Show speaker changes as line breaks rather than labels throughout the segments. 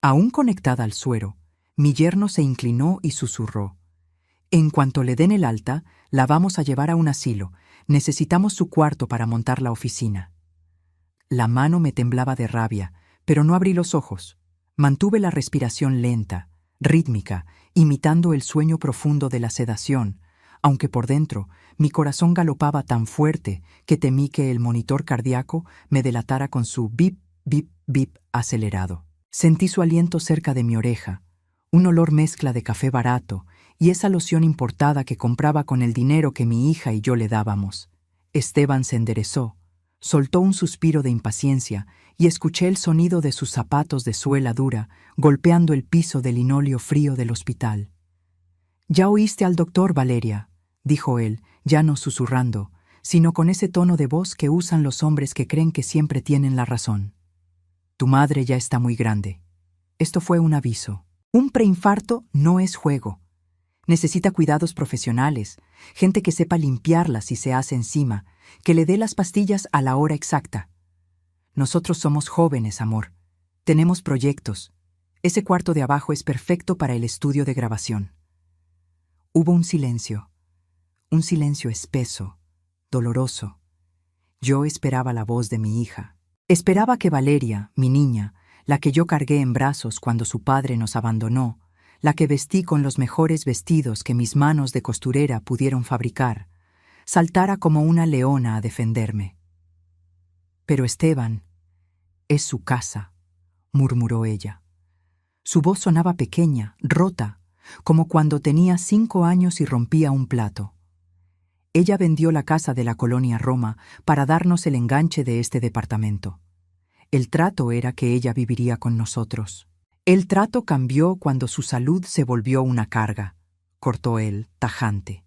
Aún conectada al suero, mi yerno se inclinó y susurró: «En cuanto le den el alta, la vamos a llevar a un asilo. Necesitamos su cuarto para montar la oficina». La mano me temblaba de rabia, pero no abrí los ojos. Mantuve la respiración lenta, rítmica, imitando el sueño profundo de la sedación, aunque por dentro mi corazón galopaba tan fuerte que temí que el monitor cardíaco me delatara con su bip, bip, bip acelerado. Sentí su aliento cerca de mi oreja, un olor mezcla de café barato y esa loción importada que compraba con el dinero que mi hija y yo le dábamos. Esteban se enderezó, soltó un suspiro de impaciencia y escuché el sonido de sus zapatos de suela dura golpeando el piso de linóleo frío del hospital. «¿Ya oíste al doctor, Valeria?», dijo él, ya no susurrando, sino con ese tono de voz que usan los hombres que creen que siempre tienen la razón. «Tu madre ya está muy grande». Esto fue un aviso. Un preinfarto no es juego. Necesita cuidados profesionales, gente que sepa limpiarla si se hace encima, que le dé las pastillas a la hora exacta. Nosotros somos jóvenes, amor. Tenemos proyectos. Ese cuarto de abajo es perfecto para el estudio de grabación». Hubo un silencio espeso, doloroso. Yo esperaba la voz de mi hija. Esperaba que Valeria, mi niña, la que yo cargué en brazos cuando su padre nos abandonó, la que vestí con los mejores vestidos que mis manos de costurera pudieron fabricar, saltara como una leona a defenderme. «Pero Esteban, es su casa», murmuró ella. Su voz sonaba pequeña, rota, como cuando tenía 5 años y rompía un plato. Ella vendió la casa de la colonia Roma para darnos el enganche de este departamento. El trato era que ella viviría con nosotros. El trato cambió cuando su salud se volvió una carga, cortó él, tajante.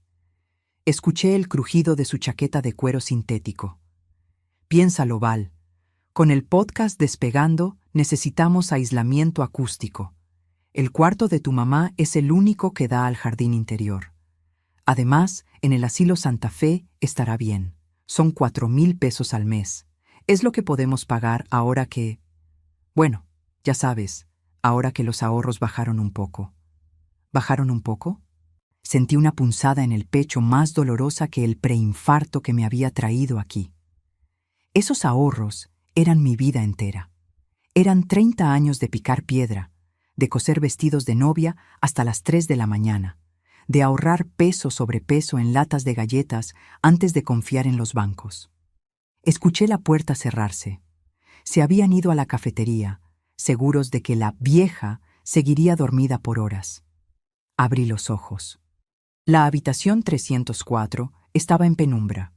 Escuché el crujido de su chaqueta de cuero sintético. «Piénsalo, Val. Con el podcast despegando, necesitamos aislamiento acústico. El cuarto de tu mamá es el único que da al jardín interior. Además, en el asilo Santa Fe estará bien. Son 4,000 pesos al mes. Es lo que podemos pagar ahora que... Bueno, ya sabes, ahora que los ahorros bajaron un poco». ¿Bajaron un poco? Sentí una punzada en el pecho más dolorosa que el preinfarto que me había traído aquí. Esos ahorros eran mi vida entera. Eran 30 años de picar piedra, de coser vestidos de novia hasta las 3 de la mañana, de ahorrar peso sobre peso en latas de galletas antes de confiar en los bancos. Escuché la puerta cerrarse. Se habían ido a la cafetería, seguros de que la vieja seguiría dormida por horas. Abrí los ojos. La habitación 304 estaba en penumbra,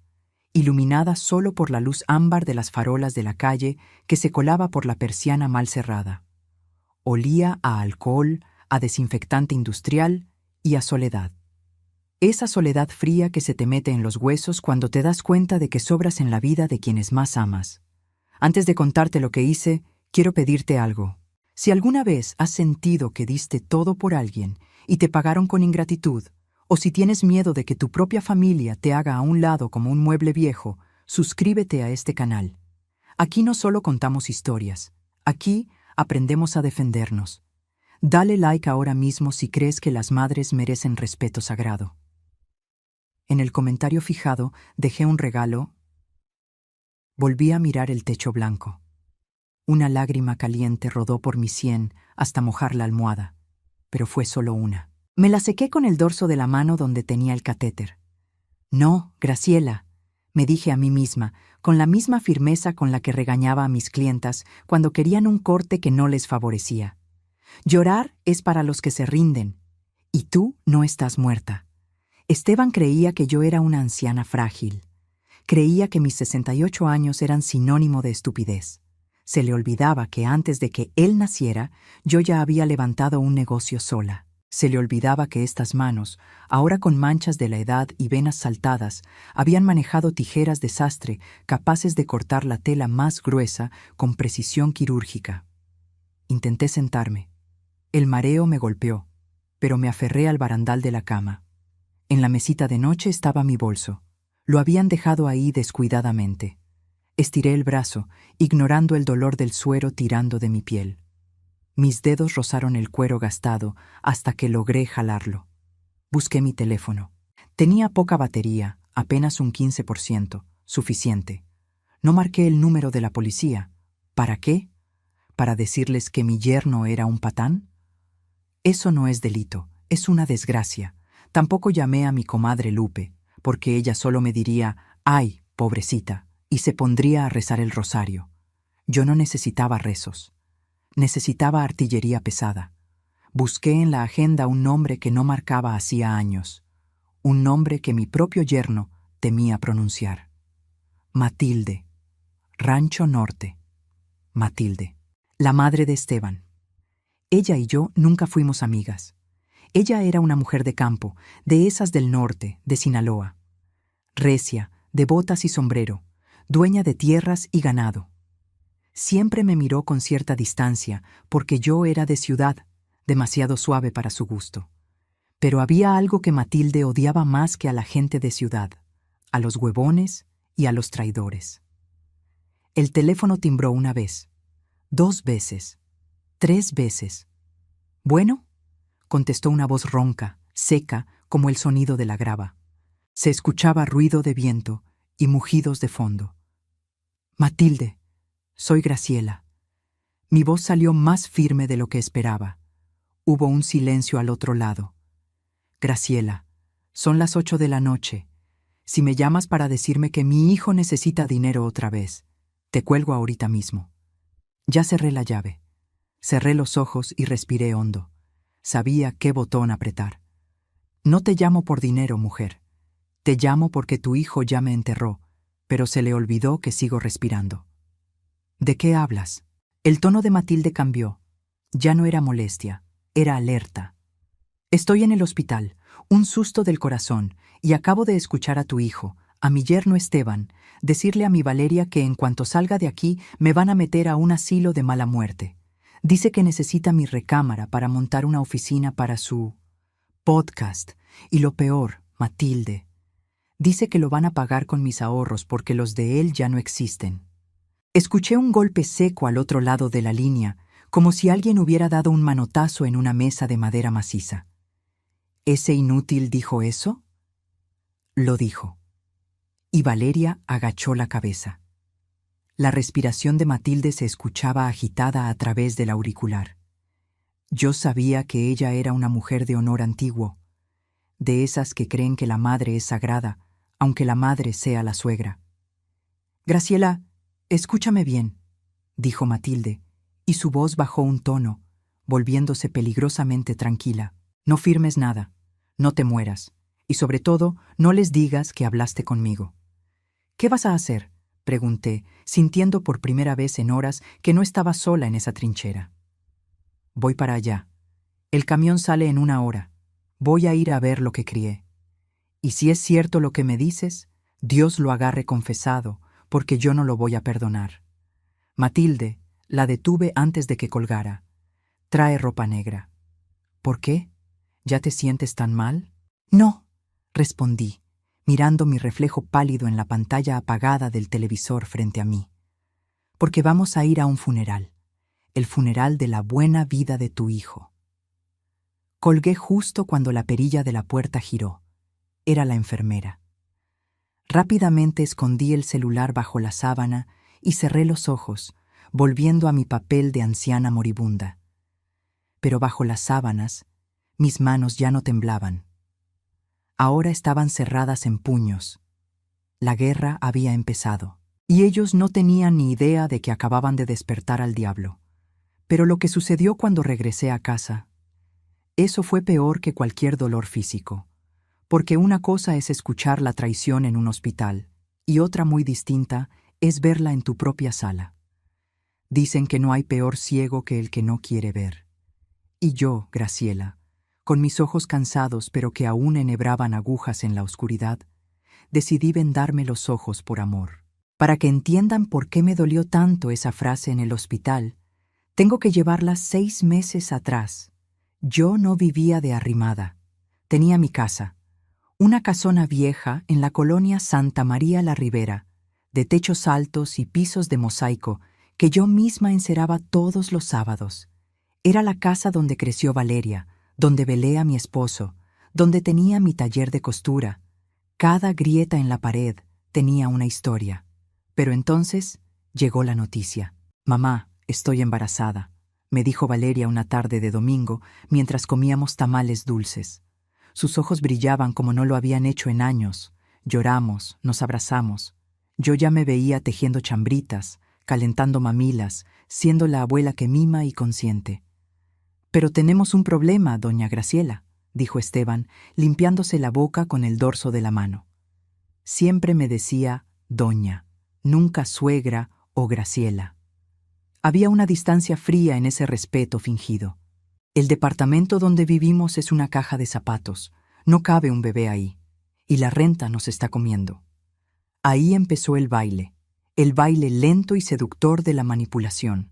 iluminada solo por la luz ámbar de las farolas de la calle que se colaba por la persiana mal cerrada. Olía a alcohol, a desinfectante industrial y a soledad. Esa soledad fría que se te mete en los huesos cuando te das cuenta de que sobras en la vida de quienes más amas. Antes de contarte lo que hice, quiero pedirte algo. Si alguna vez has sentido que diste todo por alguien y te pagaron con ingratitud, o si tienes miedo de que tu propia familia te haga a un lado como un mueble viejo, suscríbete a este canal. Aquí no solo contamos historias, aquí aprendemos a defendernos. Dale like ahora mismo si crees que las madres merecen respeto sagrado. En el comentario fijado dejé un regalo. Volví a mirar el techo blanco. Una lágrima caliente rodó por mi sien hasta mojar la almohada, pero fue solo una. Me la sequé con el dorso de la mano donde tenía el catéter. «No, Graciela», me dije a mí misma, con la misma firmeza con la que regañaba a mis clientas cuando querían un corte que no les favorecía. «Llorar es para los que se rinden, y tú no estás muerta». Esteban creía que yo era una anciana frágil. Creía que mis 68 años eran sinónimo de estupidez. Se le olvidaba que antes de que él naciera, yo ya había levantado un negocio sola. Se le olvidaba que estas manos, ahora con manchas de la edad y venas saltadas, habían manejado tijeras de sastre capaces de cortar la tela más gruesa con precisión quirúrgica. Intenté sentarme. El mareo me golpeó, pero me aferré al barandal de la cama. En la mesita de noche estaba mi bolso. Lo habían dejado ahí descuidadamente. Estiré el brazo, ignorando el dolor del suero tirando de mi piel. Mis dedos rozaron el cuero gastado hasta que logré jalarlo. Busqué mi teléfono. Tenía poca batería, apenas un 15%, suficiente. No marqué el número de la policía. ¿Para qué? ¿Para decirles que mi yerno era un patán? Eso no es delito, es una desgracia. Tampoco llamé a mi comadre Lupe, porque ella solo me diría, «Ay, pobrecita», y se pondría a rezar el rosario. Yo no necesitaba rezos. Necesitaba artillería pesada. Busqué en la agenda un nombre que no marcaba hacía años. Un nombre que mi propio yerno temía pronunciar. Matilde. Rancho Norte. Matilde. La madre de Esteban. Ella y yo nunca fuimos amigas. Ella era una mujer de campo, de esas del norte, de Sinaloa. Recia, de botas y sombrero, dueña de tierras y ganado. Siempre me miró con cierta distancia, porque yo era de ciudad, demasiado suave para su gusto. Pero había algo que Matilde odiaba más que a la gente de ciudad, a los huevones y a los traidores. El teléfono timbró una vez, 2 veces, 3 veces. «¿Bueno?», contestó una voz ronca, seca, como el sonido de la grava. Se escuchaba ruido de viento y mugidos de fondo. «Matilde, soy Graciela». Mi voz salió más firme de lo que esperaba. Hubo un silencio al otro lado. «Graciela, son las 8 de la noche. Si me llamas para decirme que mi hijo necesita dinero otra vez, te cuelgo ahorita mismo». Ya cerré la llave. Cerré los ojos y respiré hondo. Sabía qué botón apretar. «No te llamo por dinero, mujer. Te llamo porque tu hijo ya me enterró, pero se le olvidó que sigo respirando». «¿De qué hablas?». El tono de Matilde cambió. Ya no era molestia, era alerta. «Estoy en el hospital, un susto del corazón, y acabo de escuchar a tu hijo, a mi yerno Esteban, decirle a mi Valeria que en cuanto salga de aquí me van a meter a un asilo de mala muerte. Dice que necesita mi recámara para montar una oficina para su podcast. Y lo peor, Matilde, dice que lo van a pagar con mis ahorros porque los de él ya no existen». Escuché un golpe seco al otro lado de la línea, como si alguien hubiera dado un manotazo en una mesa de madera maciza. ¿Ese inútil dijo eso? Lo dijo. Y Valeria agachó la cabeza. La respiración de Matilde se escuchaba agitada a través del auricular. Yo sabía que ella era una mujer de honor antiguo, de esas que creen que la madre es sagrada, aunque la madre sea la suegra. «Graciela, escúchame bien», dijo Matilde, y su voz bajó un tono, volviéndose peligrosamente tranquila. «No firmes nada, no te mueras, y sobre todo, no les digas que hablaste conmigo». «¿Qué vas a hacer?», pregunté, sintiendo por primera vez en horas que no estaba sola en esa trinchera. «Voy para allá. El camión sale en 1 hora. Voy a ir a ver lo que crié. Y si es cierto lo que me dices, Dios lo agarre confesado, porque yo no lo voy a perdonar. Matilde, la detuve antes de que colgara. Trae ropa negra». «¿Por qué? ¿Ya te sientes tan mal?». «No», respondí, mirando mi reflejo pálido en la pantalla apagada del televisor frente a mí. «Porque vamos a ir a un funeral, el funeral de la buena vida de tu hijo». Colgué justo cuando la perilla de la puerta giró. Era la enfermera. Rápidamente escondí el celular bajo la sábana y cerré los ojos, volviendo a mi papel de anciana moribunda. Pero bajo las sábanas, mis manos ya no temblaban. Ahora estaban cerradas en puños. La guerra había empezado, y ellos no tenían ni idea de que acababan de despertar al diablo. Pero lo que sucedió cuando regresé a casa, eso fue peor que cualquier dolor físico, porque una cosa es escuchar la traición en un hospital, y otra muy distinta es verla en tu propia sala. Dicen que no hay peor ciego que el que no quiere ver. Y yo, Graciela, con mis ojos cansados pero que aún enhebraban agujas en la oscuridad, decidí vendarme los ojos por amor. Para que entiendan por qué me dolió tanto esa frase en el hospital, tengo que llevarla 6 meses atrás. Yo no vivía de arrimada. Tenía mi casa, una casona vieja en la colonia Santa María la Ribera, de techos altos y pisos de mosaico que yo misma enceraba todos los sábados. Era la casa donde creció Valeria, donde velé a mi esposo, donde tenía mi taller de costura. Cada grieta en la pared tenía una historia. Pero entonces llegó la noticia. «Mamá, estoy embarazada», me dijo Valeria una tarde de domingo mientras comíamos tamales dulces. Sus ojos brillaban como no lo habían hecho en años. Lloramos, nos abrazamos. Yo ya me veía tejiendo chambritas, calentando mamilas, siendo la abuela que mima y consiente. «Pero tenemos un problema, doña Graciela», dijo Esteban, limpiándose la boca con el dorso de la mano. Siempre me decía doña, nunca suegra o Graciela. Había una distancia fría en ese respeto fingido. El departamento donde vivimos es una caja de zapatos. No cabe un bebé ahí. Y la renta nos está comiendo. Ahí empezó el baile lento y seductor de la manipulación.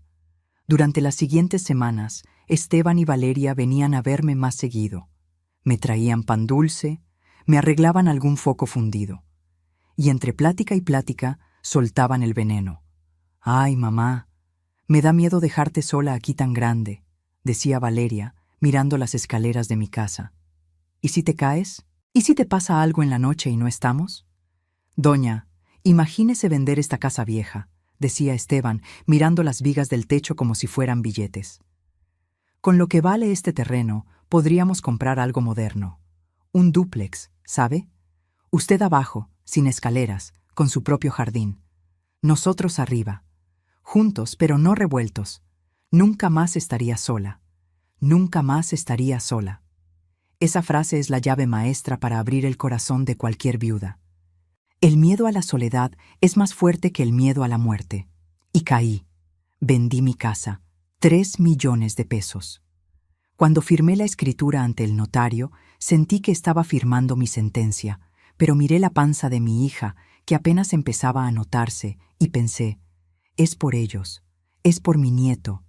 Durante las siguientes semanas, Esteban y Valeria venían a verme más seguido. Me traían pan dulce, me arreglaban algún foco fundido. Y entre plática y plática, soltaban el veneno. «Ay, mamá, me da miedo dejarte sola aquí tan grande», decía Valeria, mirando las escaleras de mi casa. «¿Y si te caes? ¿Y si te pasa algo en la noche y no estamos?» «Doña, imagínese vender esta casa vieja», decía Esteban, mirando las vigas del techo como si fueran billetes. «Con lo que vale este terreno, podríamos comprar algo moderno. Un dúplex, ¿sabe? Usted abajo, sin escaleras, con su propio jardín. Nosotros arriba. Juntos, pero no revueltos. Nunca más estaría sola. Nunca más estaría sola». Esa frase es la llave maestra para abrir el corazón de cualquier viuda. El miedo a la soledad es más fuerte que el miedo a la muerte. Y caí. Vendí mi casa. 3 millones de pesos. Cuando firmé la escritura ante el notario, sentí que estaba firmando mi sentencia, pero miré la panza de mi hija, que apenas empezaba a notarse, y pensé, es por ellos, es por mi nieto.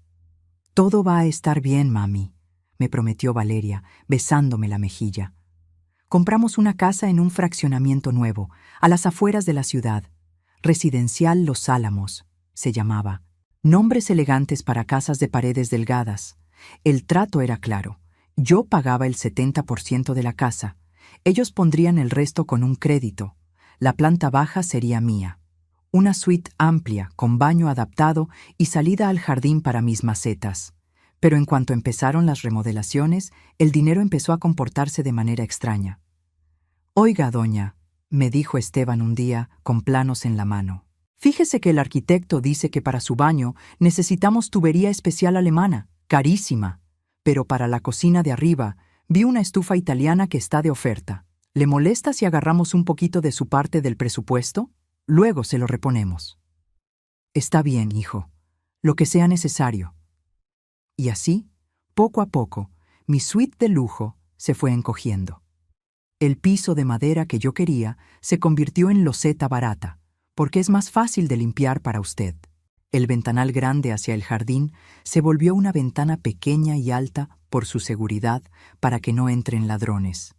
«Todo va a estar bien, mami», me prometió Valeria, besándome la mejilla. Compramos una casa en un fraccionamiento nuevo, a las afueras de la ciudad. Residencial Los Álamos, se llamaba. Nombres elegantes para casas de paredes delgadas. El trato era claro. Yo pagaba el 70% de la casa. Ellos pondrían el resto con un crédito. La planta baja sería mía. Una suite amplia, con baño adaptado y salida al jardín para mis macetas. Pero en cuanto empezaron las remodelaciones, el dinero empezó a comportarse de manera extraña. «Oiga, doña», me dijo Esteban un día, con planos en la mano. «Fíjese que el arquitecto dice que para su baño necesitamos tubería especial alemana, carísima. Pero para la cocina de arriba, vi una estufa italiana que está de oferta. ¿Le molesta si agarramos un poquito de su parte del presupuesto? Luego se lo reponemos». «Está bien, hijo. Lo que sea necesario». Y así, poco a poco, mi suite de lujo se fue encogiendo. El piso de madera que yo quería se convirtió en loseta barata, porque es más fácil de limpiar para usted. El ventanal grande hacia el jardín se volvió una ventana pequeña y alta por su seguridad para que no entren ladrones.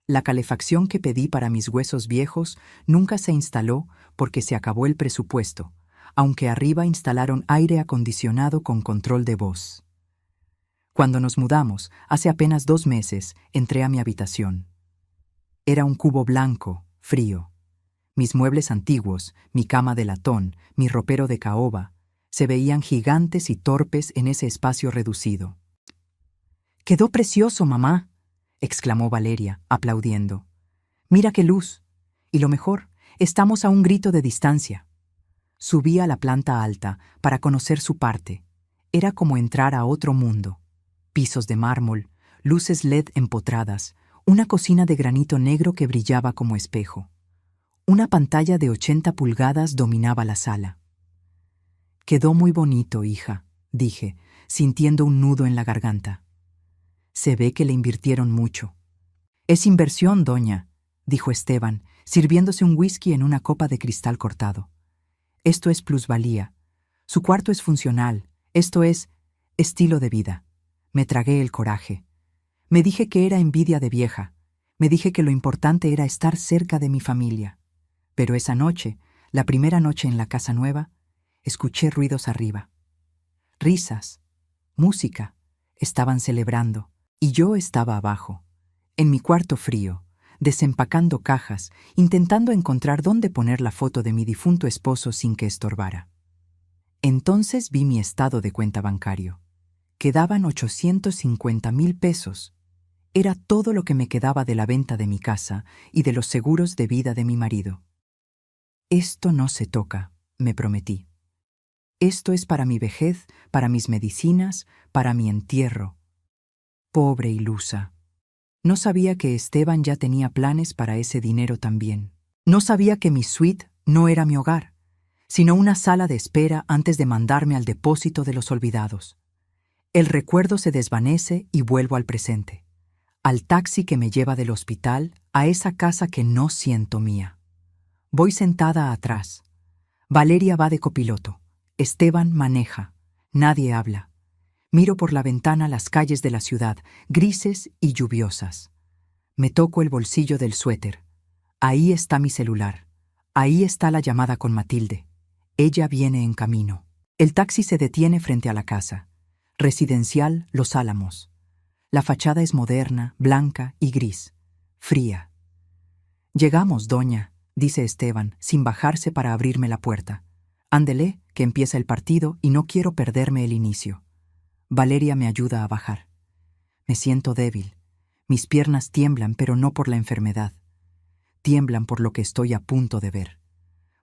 La calefacción que pedí para mis huesos viejos nunca se instaló porque se acabó el presupuesto, aunque arriba instalaron aire acondicionado con control de voz. Cuando nos mudamos, hace apenas 2 meses, entré a mi habitación. Era un cubo blanco, frío. Mis muebles antiguos, mi cama de latón, mi ropero de caoba, se veían gigantes y torpes en ese espacio reducido. «Quedó precioso, mamá», exclamó Valeria, aplaudiendo. «Mira qué luz. Y lo mejor, estamos a un grito de distancia». Subí a la planta alta para conocer su parte. Era como entrar a otro mundo. Pisos de mármol, luces LED empotradas, una cocina de granito negro que brillaba como espejo. Una pantalla de 80 pulgadas dominaba la sala. «Quedó muy bonito, hija», dije, sintiendo un nudo en la garganta. «Se ve que le invirtieron mucho». «Es inversión, doña», dijo Esteban, sirviéndose un whisky en una copa de cristal cortado. «Esto es plusvalía. Su cuarto es funcional. Esto es estilo de vida». Me tragué el coraje. Me dije que era envidia de vieja. Me dije que lo importante era estar cerca de mi familia. Pero esa noche, la primera noche en la casa nueva, escuché ruidos arriba. Risas, música, Estaban celebrando, y yo estaba abajo, en mi cuarto frío, desempacando cajas, intentando encontrar dónde poner la foto de mi difunto esposo sin que estorbara. Entonces vi mi estado de cuenta bancario. Quedaban 850,000 pesos. Era todo lo que me quedaba de la venta de mi casa y de los seguros de vida de mi marido. Esto no se toca, me prometí. Esto es para mi vejez, para mis medicinas, para mi entierro. Pobre ilusa. No sabía que Esteban ya tenía planes para ese dinero también. No sabía que mi suite no era mi hogar, sino una sala de espera antes de mandarme al depósito de los olvidados. El recuerdo se desvanece y vuelvo al presente, al taxi que me lleva del hospital a esa casa que no siento mía. Voy sentada atrás. Valeria va de copiloto. Esteban maneja. Nadie habla. Miro por la ventana las calles de la ciudad, grises y lluviosas. Me toco el bolsillo del suéter. Ahí está mi celular. Ahí está la llamada con Matilde. Ella viene en camino. El taxi se detiene frente a la casa. Residencial Los Álamos. La fachada es moderna, blanca y gris. Fría. «Llegamos, doña», dice Esteban, sin bajarse para abrirme la puerta. «Ándele, que empieza el partido y no quiero perderme el inicio». Valeria me ayuda a bajar. Me siento débil. Mis piernas tiemblan, pero no por la enfermedad. Tiemblan por lo que estoy a punto de ver.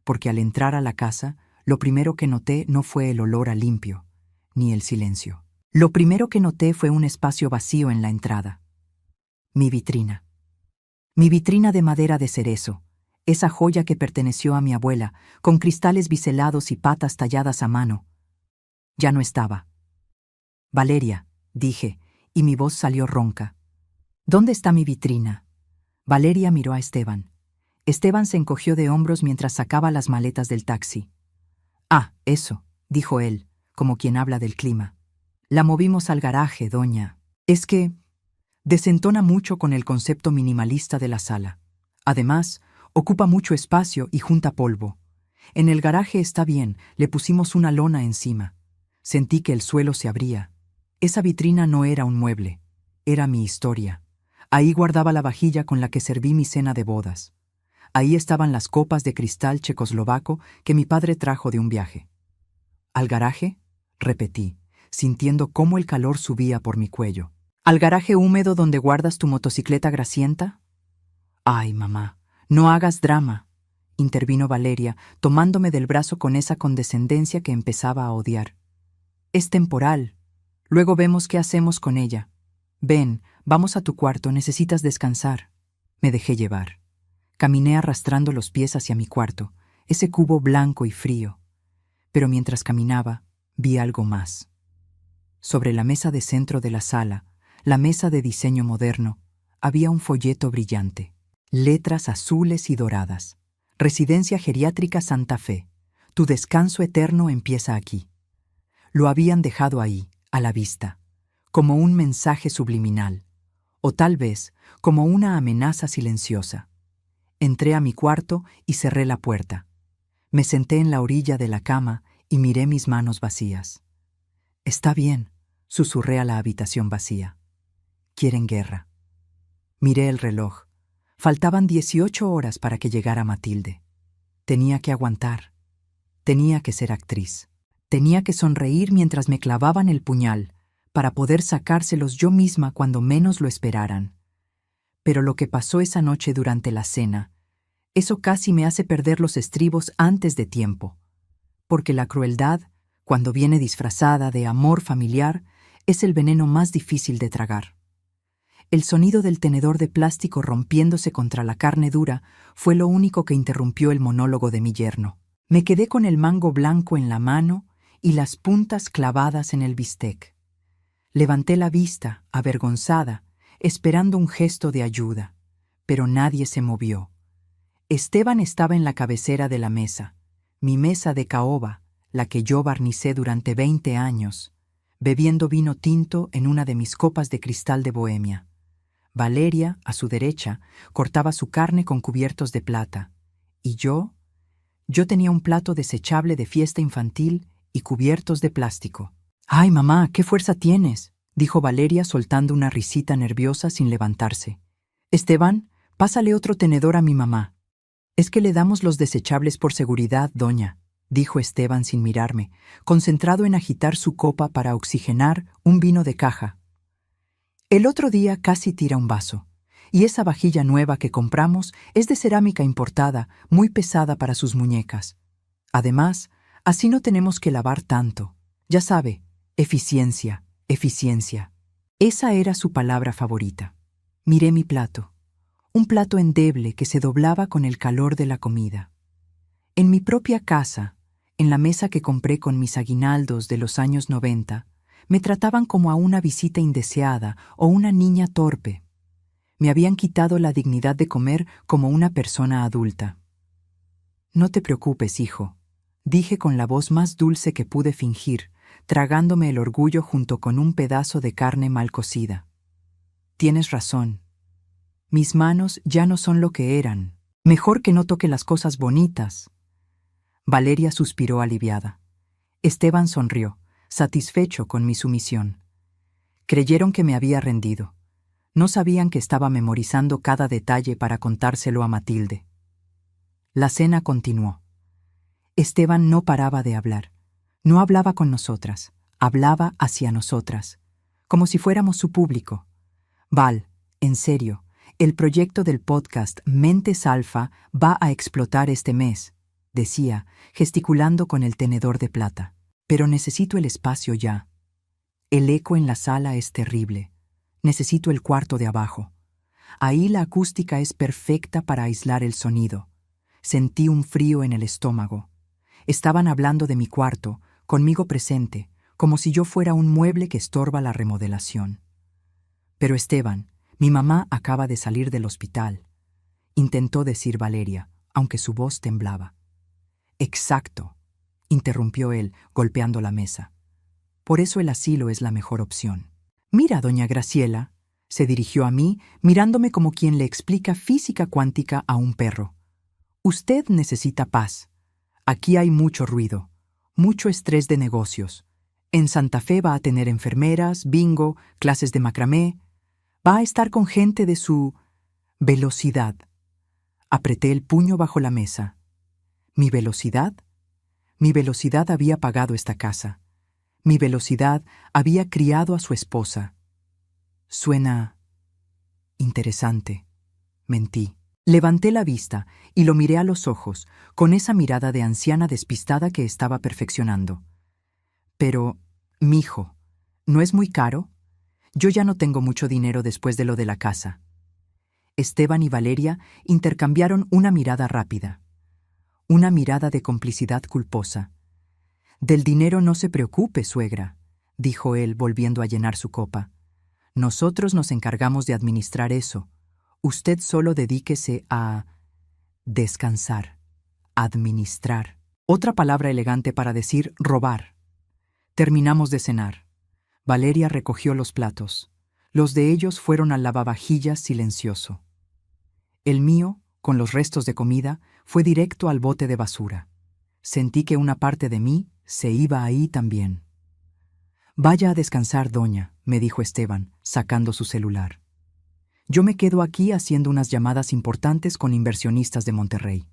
Porque al entrar a la casa, lo primero que noté no fue el olor a limpio, ni el silencio. Lo primero que noté fue un espacio vacío en la entrada. Mi vitrina. Mi vitrina de madera de cerezo, esa joya que perteneció a mi abuela, con cristales biselados y patas talladas a mano. Ya no estaba. «Valeria», dije, y mi voz salió ronca. «¿Dónde está mi vitrina?» Valeria miró a Esteban. Esteban se encogió de hombros mientras sacaba las maletas del taxi. «Ah, eso», dijo él, como quien habla del clima. «La movimos al garaje, doña. Es que desentona mucho con el concepto minimalista de la sala. Además, ocupa mucho espacio y junta polvo. En el garaje está bien, le pusimos una lona encima. Sentí que el suelo se abría. Esa vitrina no era un mueble, era mi historia. Ahí guardaba la vajilla con la que serví mi cena de bodas. Ahí estaban las copas de cristal checoslovaco que mi padre trajo de un viaje». «¿Al garaje?», repetí, sintiendo cómo el calor subía por mi cuello. «¿Al garaje húmedo donde guardas tu motocicleta grasienta?» «Ay, mamá, no hagas drama», intervino Valeria, tomándome del brazo con esa condescendencia que empezaba a odiar. «Es temporal. Luego vemos qué hacemos con ella. Ven, vamos a tu cuarto, necesitas descansar». Me dejé llevar. Caminé arrastrando los pies hacia mi cuarto, ese cubo blanco y frío. Pero mientras caminaba, vi algo más. Sobre la mesa de centro de la sala, la mesa de diseño moderno, había un folleto brillante. Letras azules y doradas. «Residencia Geriátrica Santa Fe. Tu descanso eterno empieza aquí». Lo habían dejado ahí, a la vista, como un mensaje subliminal, o tal vez como una amenaza silenciosa. Entré a mi cuarto y cerré la puerta. Me senté en la orilla de la cama y miré mis manos vacías. «Está bien», susurré a la habitación vacía. «Quieren guerra». Miré el reloj. Faltaban 18 horas para que llegara Matilde. Tenía que aguantar. Tenía que ser actriz. Tenía que sonreír mientras me clavaban el puñal, para poder sacárselos yo misma cuando menos lo esperaran. Pero lo que pasó esa noche durante la cena, eso casi me hace perder los estribos antes de tiempo. Porque la crueldad, cuando viene disfrazada de amor familiar, es el veneno más difícil de tragar. El sonido del tenedor de plástico rompiéndose contra la carne dura fue lo único que interrumpió el monólogo de mi yerno. Me quedé con el mango blanco en la mano y las puntas clavadas en el bistec. Levanté la vista, avergonzada, esperando un gesto de ayuda, pero nadie se movió. Esteban estaba en la cabecera de la mesa, mi mesa de caoba, la que yo barnicé durante 20 años, bebiendo vino tinto en una de mis copas de cristal de Bohemia. Valeria, a su derecha, cortaba su carne con cubiertos de plata, y yo tenía un plato desechable de fiesta infantil y cubiertos de plástico. «¡Ay, mamá, qué fuerza tienes!», dijo Valeria soltando una risita nerviosa sin levantarse. Esteban, pásale otro tenedor a mi mamá. Es que le damos los desechables por seguridad, doña, dijo Esteban sin mirarme, concentrado en agitar su copa para oxigenar un vino de caja. El otro día casi tira un vaso, y esa vajilla nueva que compramos es de cerámica importada, muy pesada para sus muñecas. Además, así no tenemos que lavar tanto. Ya sabe, eficiencia, eficiencia. Esa era su palabra favorita. Miré mi plato. Un plato endeble que se doblaba con el calor de la comida. En mi propia casa, en la mesa que compré con mis aguinaldos de los años 90, me trataban como a una visita indeseada o una niña torpe. Me habían quitado la dignidad de comer como una persona adulta. No te preocupes, hijo, dije con la voz más dulce que pude fingir, tragándome el orgullo junto con un pedazo de carne mal cocida. Tienes razón. Mis manos ya no son lo que eran. Mejor que no toque las cosas bonitas. Valeria suspiró aliviada. Esteban sonrió, satisfecho con mi sumisión. Creyeron que me había rendido. No sabían que estaba memorizando cada detalle para contárselo a Matilde. La cena continuó. Esteban no paraba de hablar. No hablaba con nosotras, hablaba hacia nosotras, como si fuéramos su público. Val, en serio, el proyecto del podcast Mentes Alfa va a explotar este mes, decía, gesticulando con el tenedor de plata. Pero necesito el espacio ya. El eco en la sala es terrible. Necesito el cuarto de abajo. Ahí la acústica es perfecta para aislar el sonido. Sentí un frío en el estómago. Estaban hablando de mi cuarto, conmigo presente, como si yo fuera un mueble que estorba la remodelación. Pero Esteban, mi mamá acaba de salir del hospital, intentó decir Valeria, aunque su voz temblaba. Exacto, interrumpió él, golpeando la mesa. Por eso el asilo es la mejor opción. Mira, doña Graciela, se dirigió a mí, mirándome como quien le explica física cuántica a un perro. Usted necesita paz. Aquí hay mucho ruido, mucho estrés de negocios. En Santa Fe va a tener enfermeras, bingo, clases de macramé. Va a estar con gente de su velocidad. Apreté el puño bajo la mesa. ¿Mi velocidad? Mi velocidad había pagado esta casa. Mi velocidad había criado a su esposa. Suena interesante. Mentí. Levanté la vista y lo miré a los ojos, con esa mirada de anciana despistada que estaba perfeccionando. Pero, mijo, ¿no es muy caro? Yo ya no tengo mucho dinero después de lo de la casa. Esteban y Valeria intercambiaron una mirada rápida. Una mirada de complicidad culposa. Del dinero no se preocupe, suegra, dijo él volviendo a llenar su copa. Nosotros nos encargamos de administrar eso. Usted solo dedíquese a descansar, administrar. Otra palabra elegante para decir robar. Terminamos de cenar. Valeria recogió los platos. Los de ellos fueron al lavavajillas silencioso. El mío, con los restos de comida, fue directo al bote de basura. Sentí que una parte de mí se iba ahí también. Vaya a descansar, doña, me dijo Esteban, sacando su celular. Yo me quedo aquí haciendo unas llamadas importantes con inversionistas de Monterrey.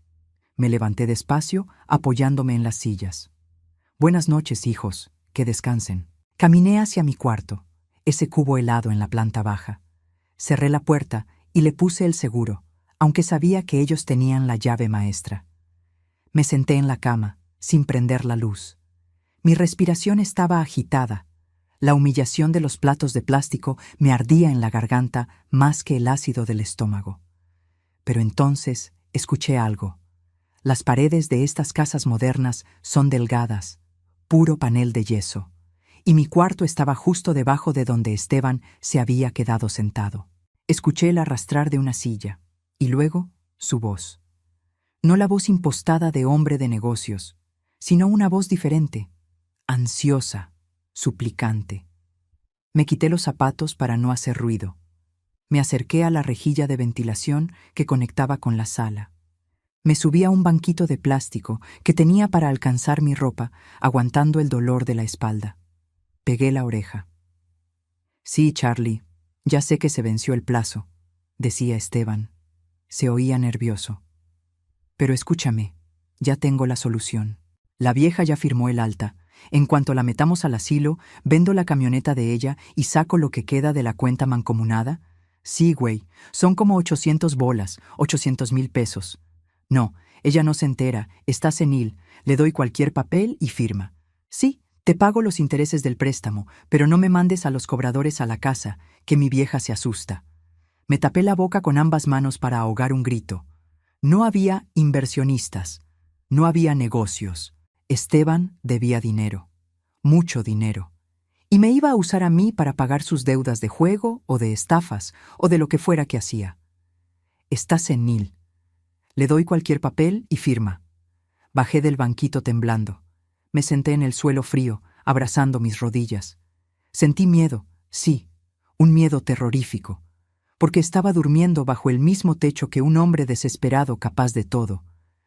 Me levanté despacio, apoyándome en las sillas. Buenas noches, hijos, que descansen. Caminé hacia mi cuarto, ese cubo helado en la planta baja. Cerré la puerta y le puse el seguro, aunque sabía que ellos tenían la llave maestra. Me senté en la cama, sin prender la luz. Mi respiración estaba agitada. La humillación de los platos de plástico me ardía en la garganta más que el ácido del estómago. Pero entonces escuché algo. Las paredes de estas casas modernas son delgadas, puro panel de yeso, y mi cuarto estaba justo debajo de donde Esteban se había quedado sentado. Escuché el arrastrar de una silla, y luego su voz. No la voz impostada de hombre de negocios, sino una voz diferente, ansiosa, suplicante. Me quité los zapatos para no hacer ruido. Me acerqué a la rejilla de ventilación que conectaba con la sala. Me subí a un banquito de plástico que tenía para alcanzar mi ropa, aguantando el dolor de la espalda. Pegué la oreja. Sí, Charlie, ya sé que se venció el plazo, decía Esteban. Se oía nervioso. Pero escúchame, ya tengo la solución. La vieja ya firmó el alta. En cuanto la metamos al asilo, vendo la camioneta de ella y saco lo que queda de la cuenta mancomunada. Sí, güey, son como 800 bolas, 800,000 pesos. No, ella no se entera, está senil, le doy cualquier papel y firma. Sí, te pago los intereses del préstamo, pero no me mandes a los cobradores a la casa, que mi vieja se asusta. Me tapé la boca con ambas manos para ahogar un grito. No había inversionistas, no había negocios. Esteban debía dinero, mucho dinero, y me iba a usar a mí para pagar sus deudas de juego o de estafas o de lo que fuera que hacía. Está senil. Le doy cualquier papel y firma. Bajé del banquito temblando. Me senté en el suelo frío, abrazando mis rodillas. Sentí miedo, sí, un miedo terrorífico, porque estaba durmiendo bajo el mismo techo que un hombre desesperado capaz de todo.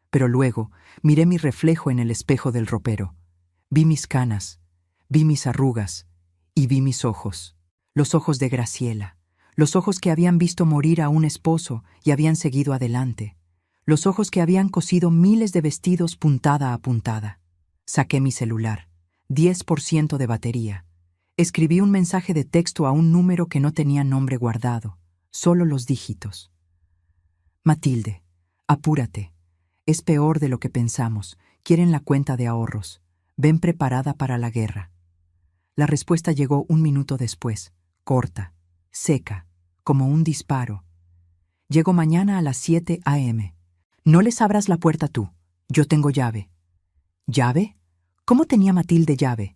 Pero luego miré mi reflejo en el espejo del ropero. Vi mis canas, vi mis arrugas y vi mis ojos. Los ojos de Graciela, los ojos que habían visto morir a un esposo y habían seguido adelante. Los ojos que habían cosido miles de vestidos puntada a puntada. Saqué mi celular, 10% de batería. Escribí un mensaje de texto a un número que no tenía nombre guardado, solo los dígitos. Matilde, apúrate. Es peor de lo que pensamos. Quieren la cuenta de ahorros. Ven preparada para la guerra. La respuesta llegó un minuto después, corta, seca, como un disparo. Llego mañana a las 7 a.m. No les abras la puerta tú. Yo tengo llave. ¿Llave? ¿Cómo tenía Matilde llave?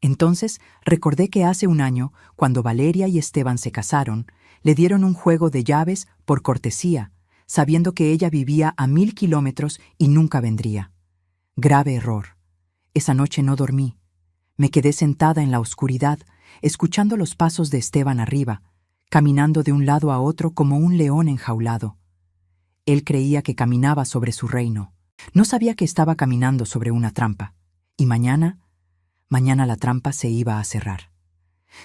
Entonces recordé que hace un año, cuando Valeria y Esteban se casaron, le dieron un juego de llaves por cortesía, sabiendo que ella vivía a 1000 kilómetros y nunca vendría. Grave error. Esa noche no dormí. Me quedé sentada en la oscuridad, escuchando los pasos de Esteban arriba, caminando de un lado a otro como un león enjaulado. Él creía que caminaba sobre su reino. No sabía que estaba caminando sobre una trampa. Y mañana la trampa se iba a cerrar.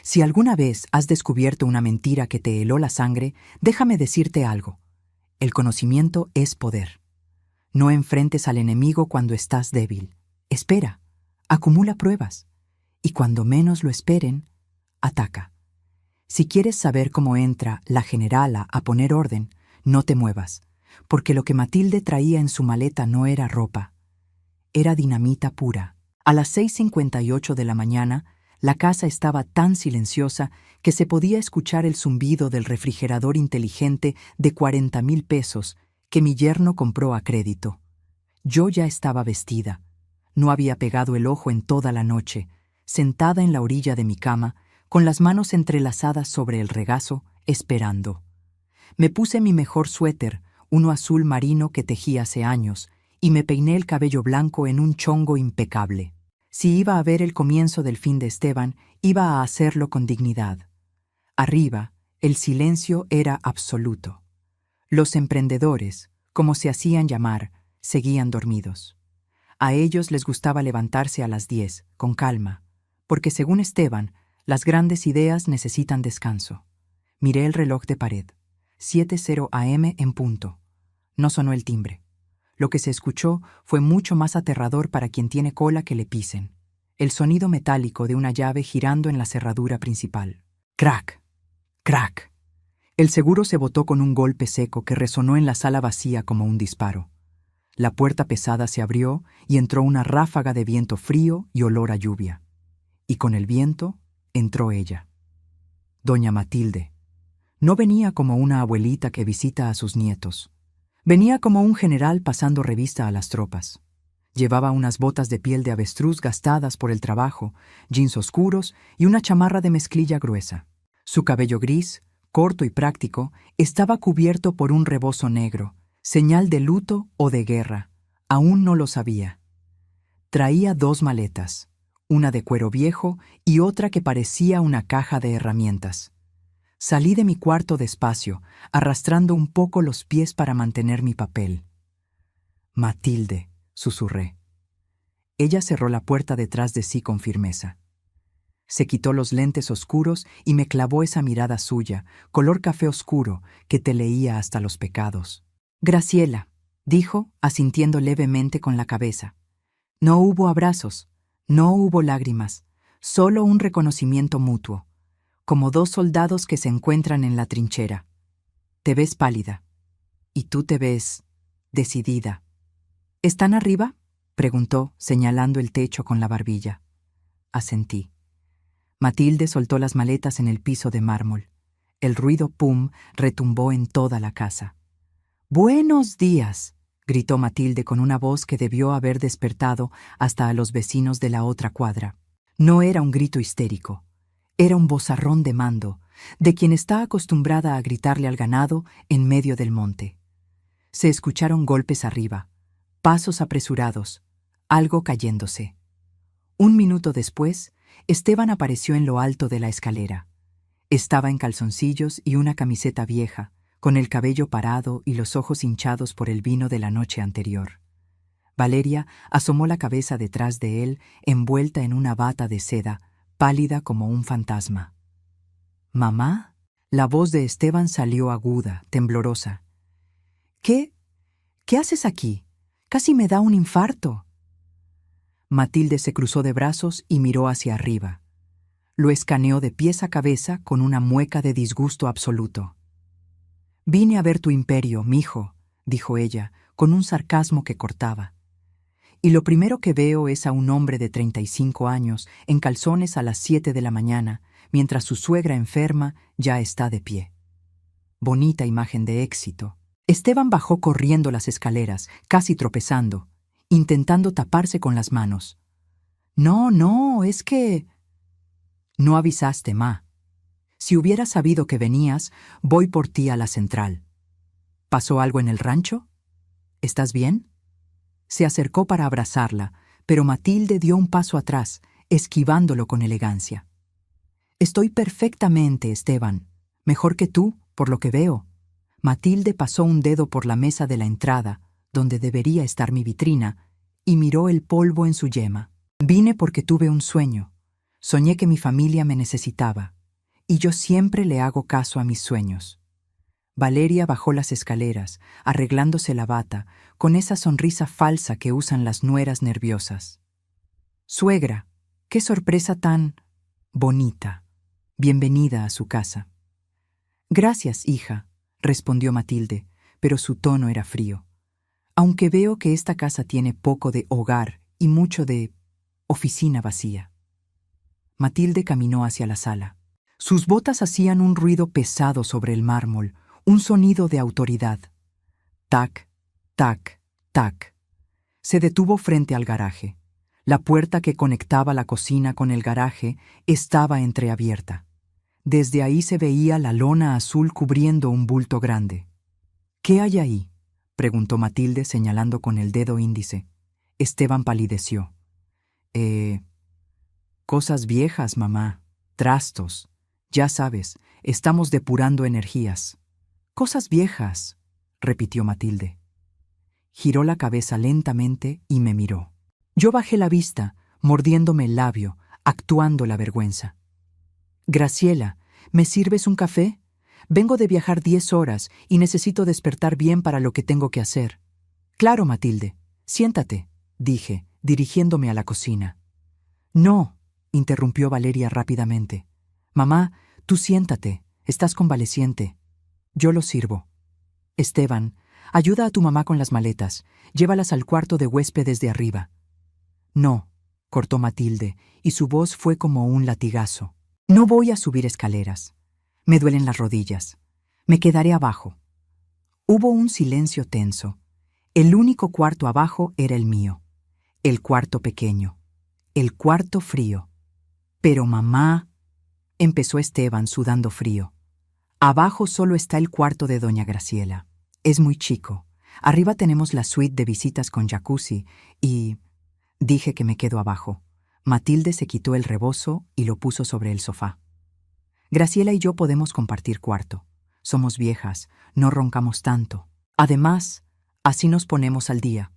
Si alguna vez has descubierto una mentira que te heló la sangre, déjame decirte algo. El conocimiento es poder. No enfrentes al enemigo cuando estás débil. Espera, acumula pruebas. Y cuando menos lo esperen, ataca. Si quieres saber cómo entra la generala a poner orden, no te muevas, porque lo que Matilde traía en su maleta no era ropa. Era dinamita pura. A las 6:58 de la mañana, la casa estaba tan silenciosa que se podía escuchar el zumbido del refrigerador inteligente de 40,000 pesos que mi yerno compró a crédito. Yo ya estaba vestida. No había pegado el ojo en toda la noche, sentada en la orilla de mi cama, con las manos entrelazadas sobre el regazo, esperando. Me puse mi mejor suéter, uno azul marino que tejí hace años, y me peiné el cabello blanco en un chongo impecable. Si iba a ver el comienzo del fin de Esteban, iba a hacerlo con dignidad. Arriba, el silencio era absoluto. Los emprendedores, como se hacían llamar, seguían dormidos. A ellos les gustaba levantarse a las 10, con calma, porque según Esteban, las grandes ideas necesitan descanso. Miré el reloj de pared. 7:00 a.m. en punto. No sonó el timbre. Lo que se escuchó fue mucho más aterrador para quien tiene cola que le pisen. El sonido metálico de una llave girando en la cerradura principal. ¡Crack! ¡Crack! El seguro se botó con un golpe seco que resonó en la sala vacía como un disparo. La puerta pesada se abrió y entró una ráfaga de viento frío y olor a lluvia. Y con el viento entró ella. Doña Matilde. No venía como una abuelita que visita a sus nietos. Venía como un general pasando revista a las tropas. Llevaba unas botas de piel de avestruz gastadas por el trabajo, jeans oscuros y una chamarra de mezclilla gruesa. Su cabello gris, corto y práctico, estaba cubierto por un rebozo negro, señal de luto o de guerra. Aún no lo sabía. Traía 2 maletas, una de cuero viejo y otra que parecía una caja de herramientas. Salí de mi cuarto despacio, arrastrando un poco los pies para mantener mi papel. Matilde, susurré. Ella cerró la puerta detrás de sí con firmeza. Se quitó los lentes oscuros y me clavó esa mirada suya, color café oscuro, que te leía hasta los pecados. Graciela, dijo, asintiendo levemente con la cabeza. No hubo abrazos, no hubo lágrimas, solo un reconocimiento mutuo, como dos soldados que se encuentran en la trinchera. Te ves pálida. Y tú te ves decidida. ¿Están arriba?, preguntó, señalando el techo con la barbilla. Asentí. Matilde soltó las maletas en el piso de mármol. El ruido pum retumbó en toda la casa. «¡Buenos días!», gritó Matilde con una voz que debió haber despertado hasta a los vecinos de la otra cuadra. No era un grito histérico. Era un vozarrón de mando, de quien está acostumbrada a gritarle al ganado en medio del monte. Se escucharon golpes arriba, pasos apresurados, algo cayéndose. Un minuto después, Esteban apareció en lo alto de la escalera. Estaba en calzoncillos y una camiseta vieja, con el cabello parado y los ojos hinchados por el vino de la noche anterior. Valeria asomó la cabeza detrás de él, envuelta en una bata de seda, pálida como un fantasma. «¿Mamá?». La voz de Esteban salió aguda, temblorosa. «¿Qué haces aquí? Casi me da un infarto». Matilde se cruzó de brazos y miró hacia arriba. Lo escaneó de pies a cabeza con una mueca de disgusto absoluto. «Vine a ver tu imperio, mijo», dijo ella, con un sarcasmo que cortaba. «Y lo primero que veo es a un hombre de 35 años en calzones a las 7 de la mañana, mientras su suegra enferma ya está de pie». Bonita imagen de éxito. Esteban bajó corriendo las escaleras, casi tropezando, intentando taparse con las manos. «No, es que...». «No avisaste, ma. Si hubiera sabido que venías, voy por ti a la central». «¿Pasó algo en el rancho? ¿Estás bien?». Se acercó para abrazarla, pero Matilde dio un paso atrás, esquivándolo con elegancia. «Estoy perfectamente, Esteban. Mejor que tú, por lo que veo». Matilde pasó un dedo por la mesa de la entrada, donde debería estar mi vitrina, y miró el polvo en su yema. «Vine porque tuve un sueño. Soñé que mi familia me necesitaba, y yo siempre le hago caso a mis sueños». Valeria bajó las escaleras, arreglándose la bata, con esa sonrisa falsa que usan las nueras nerviosas. «Suegra, qué sorpresa tan bonita. Bienvenida a su casa». «Gracias, hija», respondió Matilde, pero su tono era frío. «Aunque veo que esta casa tiene poco de hogar y mucho de oficina vacía». Matilde caminó hacia la sala. Sus botas hacían un ruido pesado sobre el mármol, un sonido de autoridad. Tac, tac, tac. Se detuvo frente al garaje. La puerta que conectaba la cocina con el garaje estaba entreabierta. Desde ahí se veía la lona azul cubriendo un bulto grande. «¿Qué hay ahí?», preguntó Matilde señalando con el dedo índice. Esteban palideció. Cosas viejas, mamá. Trastos. Ya sabes, estamos depurando energías». «Cosas viejas», repitió Matilde. Giró la cabeza lentamente y me miró. Yo bajé la vista, mordiéndome el labio, actuando la vergüenza. «Graciela, ¿me sirves un café? Vengo de viajar 10 horas y necesito despertar bien para lo que tengo que hacer». «Claro, Matilde. Siéntate», dije, dirigiéndome a la cocina. «No», interrumpió Valeria rápidamente. «Mamá, tú siéntate. Estás convaleciente. Yo lo sirvo». «Esteban, ayuda a tu mamá con las maletas. Llévalas al cuarto de huéspedes de arriba». «No», cortó Matilde, y su voz fue como un latigazo. «No voy a subir escaleras. Me duelen las rodillas. Me quedaré abajo». Hubo un silencio tenso. El único cuarto abajo era el mío. El cuarto pequeño. El cuarto frío. «Pero mamá», empezó Esteban sudando frío. «Abajo solo está el cuarto de doña Graciela. Es muy chico. Arriba tenemos la suite de visitas con jacuzzi y...». Dije que me quedo abajo. Matilde se quitó el rebozo y lo puso sobre el sofá. «Graciela y yo podemos compartir cuarto. Somos viejas, no roncamos tanto. Además, así nos ponemos al día».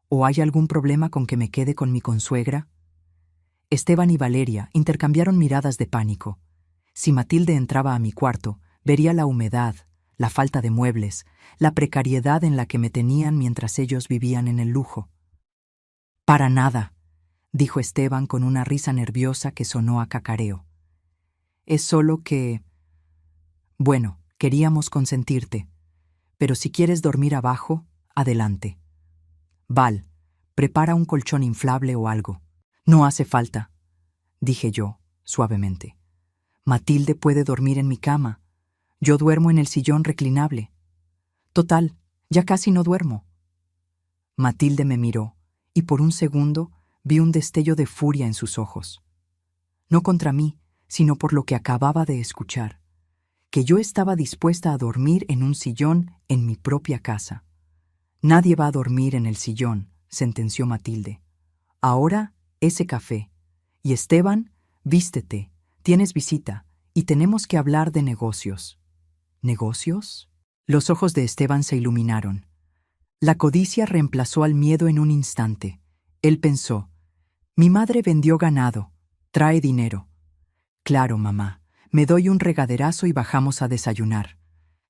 «¿O hay algún problema con que me quede con mi consuegra?». Esteban y Valeria intercambiaron miradas de pánico. Si Matilde entraba a mi cuarto, vería la humedad, la falta de muebles, la precariedad en la que me tenían mientras ellos vivían en el lujo. «Para nada», dijo Esteban con una risa nerviosa que sonó a cacareo. «Es solo que... Bueno, queríamos consentirte, pero si quieres dormir abajo, adelante. Val, prepara un colchón inflable o algo». «No hace falta», dije yo, suavemente. «Matilde puede dormir en mi cama. Yo duermo en el sillón reclinable. Total, ya casi no duermo». Matilde me miró, y por un segundo vi un destello de furia en sus ojos. No contra mí, sino por lo que acababa de escuchar, que yo estaba dispuesta a dormir en un sillón en mi propia casa. «Nadie va a dormir en el sillón», sentenció Matilde. «Ahora, ese café. Y Esteban, vístete, tienes visita, y tenemos que hablar de negocios». «¿Negocios?». Los ojos de Esteban se iluminaron. La codicia reemplazó al miedo en un instante. Él pensó: «Mi madre vendió ganado, trae dinero. Claro, mamá, me doy un regaderazo y bajamos a desayunar.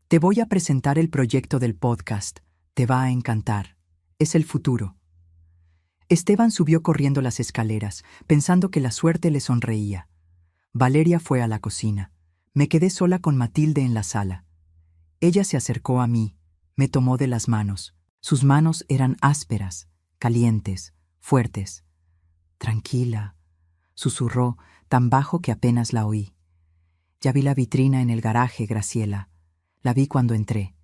Te voy a presentar el proyecto del podcast, te va a encantar. Es el futuro». Esteban subió corriendo las escaleras, pensando que la suerte le sonreía. Valeria fue a la cocina. Me quedé sola con Matilde en la sala. Ella se acercó a mí, me tomó de las manos. Sus manos eran ásperas, calientes, fuertes. «Tranquila», susurró, tan bajo que apenas la oí. «Ya vi la vitrina en el garaje, Graciela. La vi cuando entré.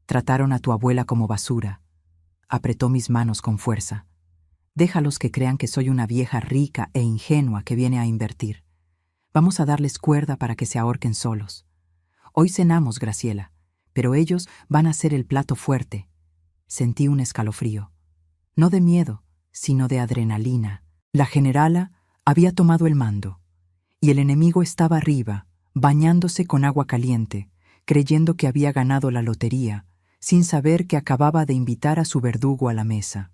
Trataron a tu abuela como basura». Apretó mis manos con fuerza. «Déjalos que crean que soy una vieja rica e ingenua que viene a invertir. Vamos a darles cuerda para que se ahorquen solos. Hoy cenamos, Graciela, pero ellos van a ser el plato fuerte». Sentí un escalofrío. No de miedo, sino de adrenalina. La generala había tomado el mando, y el enemigo estaba arriba, bañándose con agua caliente, creyendo que había ganado la lotería, sin saber que acababa de invitar a su verdugo a la mesa.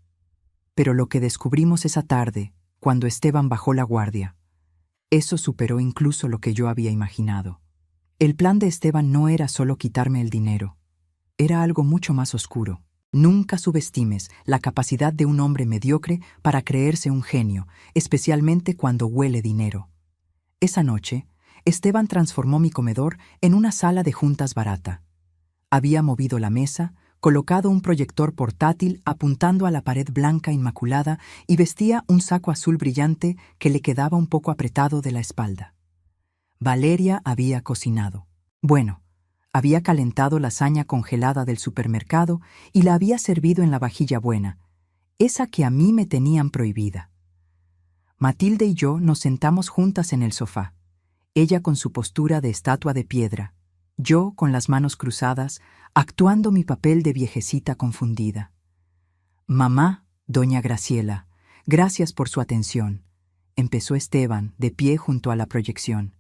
Pero lo que descubrimos esa tarde, cuando Esteban bajó la guardia, eso superó incluso lo que yo había imaginado. El plan de Esteban no era solo quitarme el dinero, era algo mucho más oscuro. Nunca subestimes la capacidad de un hombre mediocre para creerse un genio, especialmente cuando huele dinero. Esa noche, Esteban transformó mi comedor en una sala de juntas barata. Había movido la mesa, colocado un proyector portátil apuntando a la pared blanca inmaculada y vestía un saco azul brillante que le quedaba un poco apretado de la espalda. Valeria había cocinado. Bueno, había calentado lasaña congelada del supermercado y la había servido en la vajilla buena, esa que a mí me tenían prohibida. Matilde y yo nos sentamos juntas en el sofá, ella con su postura de estatua de piedra, yo con las manos cruzadas, actuando mi papel de viejecita confundida. «Mamá, doña Graciela, gracias por su atención», empezó Esteban, de pie junto a la proyección.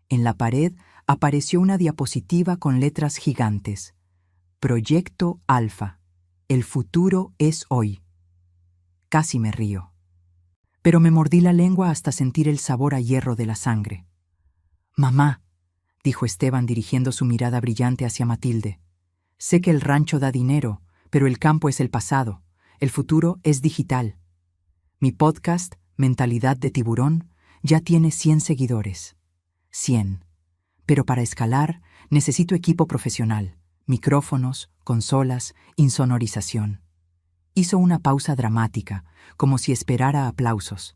En la pared apareció una diapositiva con letras gigantes. «Proyecto Alfa. El futuro es hoy». Casi me río. Pero me mordí la lengua hasta sentir el sabor a hierro de la sangre. «Mamá», dijo Esteban dirigiendo su mirada brillante hacia Matilde, «sé que el rancho da dinero, pero el campo es el pasado. El futuro es digital. Mi podcast, Mentalidad de Tiburón, ya tiene 100 seguidores. 100. Pero para escalar necesito equipo profesional, micrófonos, consolas, insonorización». Hizo una pausa dramática, como si esperara aplausos.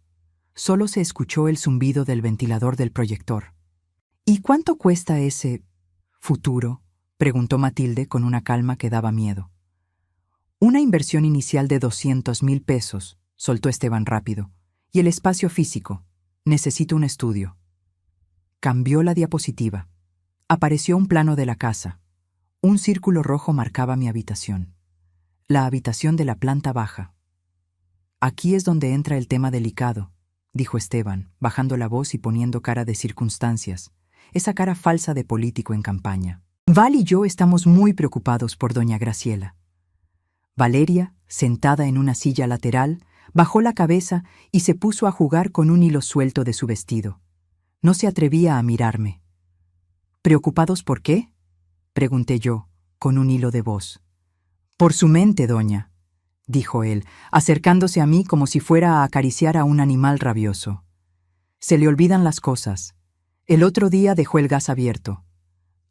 Solo se escuchó el zumbido del ventilador del proyector. «¿Y cuánto cuesta ese futuro?», preguntó Matilde con una calma que daba miedo. «Una inversión inicial de 200,000 pesos», soltó Esteban rápido. «Y el espacio físico. Necesito un estudio». Cambió la diapositiva. Apareció un plano de la casa. Un círculo rojo marcaba mi habitación. La habitación de la planta baja. «Aquí es donde entra el tema delicado», dijo Esteban, bajando la voz y poniendo cara de circunstancias, esa cara falsa de político en campaña. «Val y yo estamos muy preocupados por doña Graciela». Valeria, sentada en una silla lateral, Bajó la cabeza y se puso a jugar con un hilo suelto de su vestido. No se atrevía a mirarme. ¿Preocupados por qué?, pregunté yo, con un hilo de voz. Por su mente, doña, dijo él, acercándose a mí como si fuera a acariciar a un animal rabioso. Se le olvidan las cosas. El otro día dejó el gas abierto.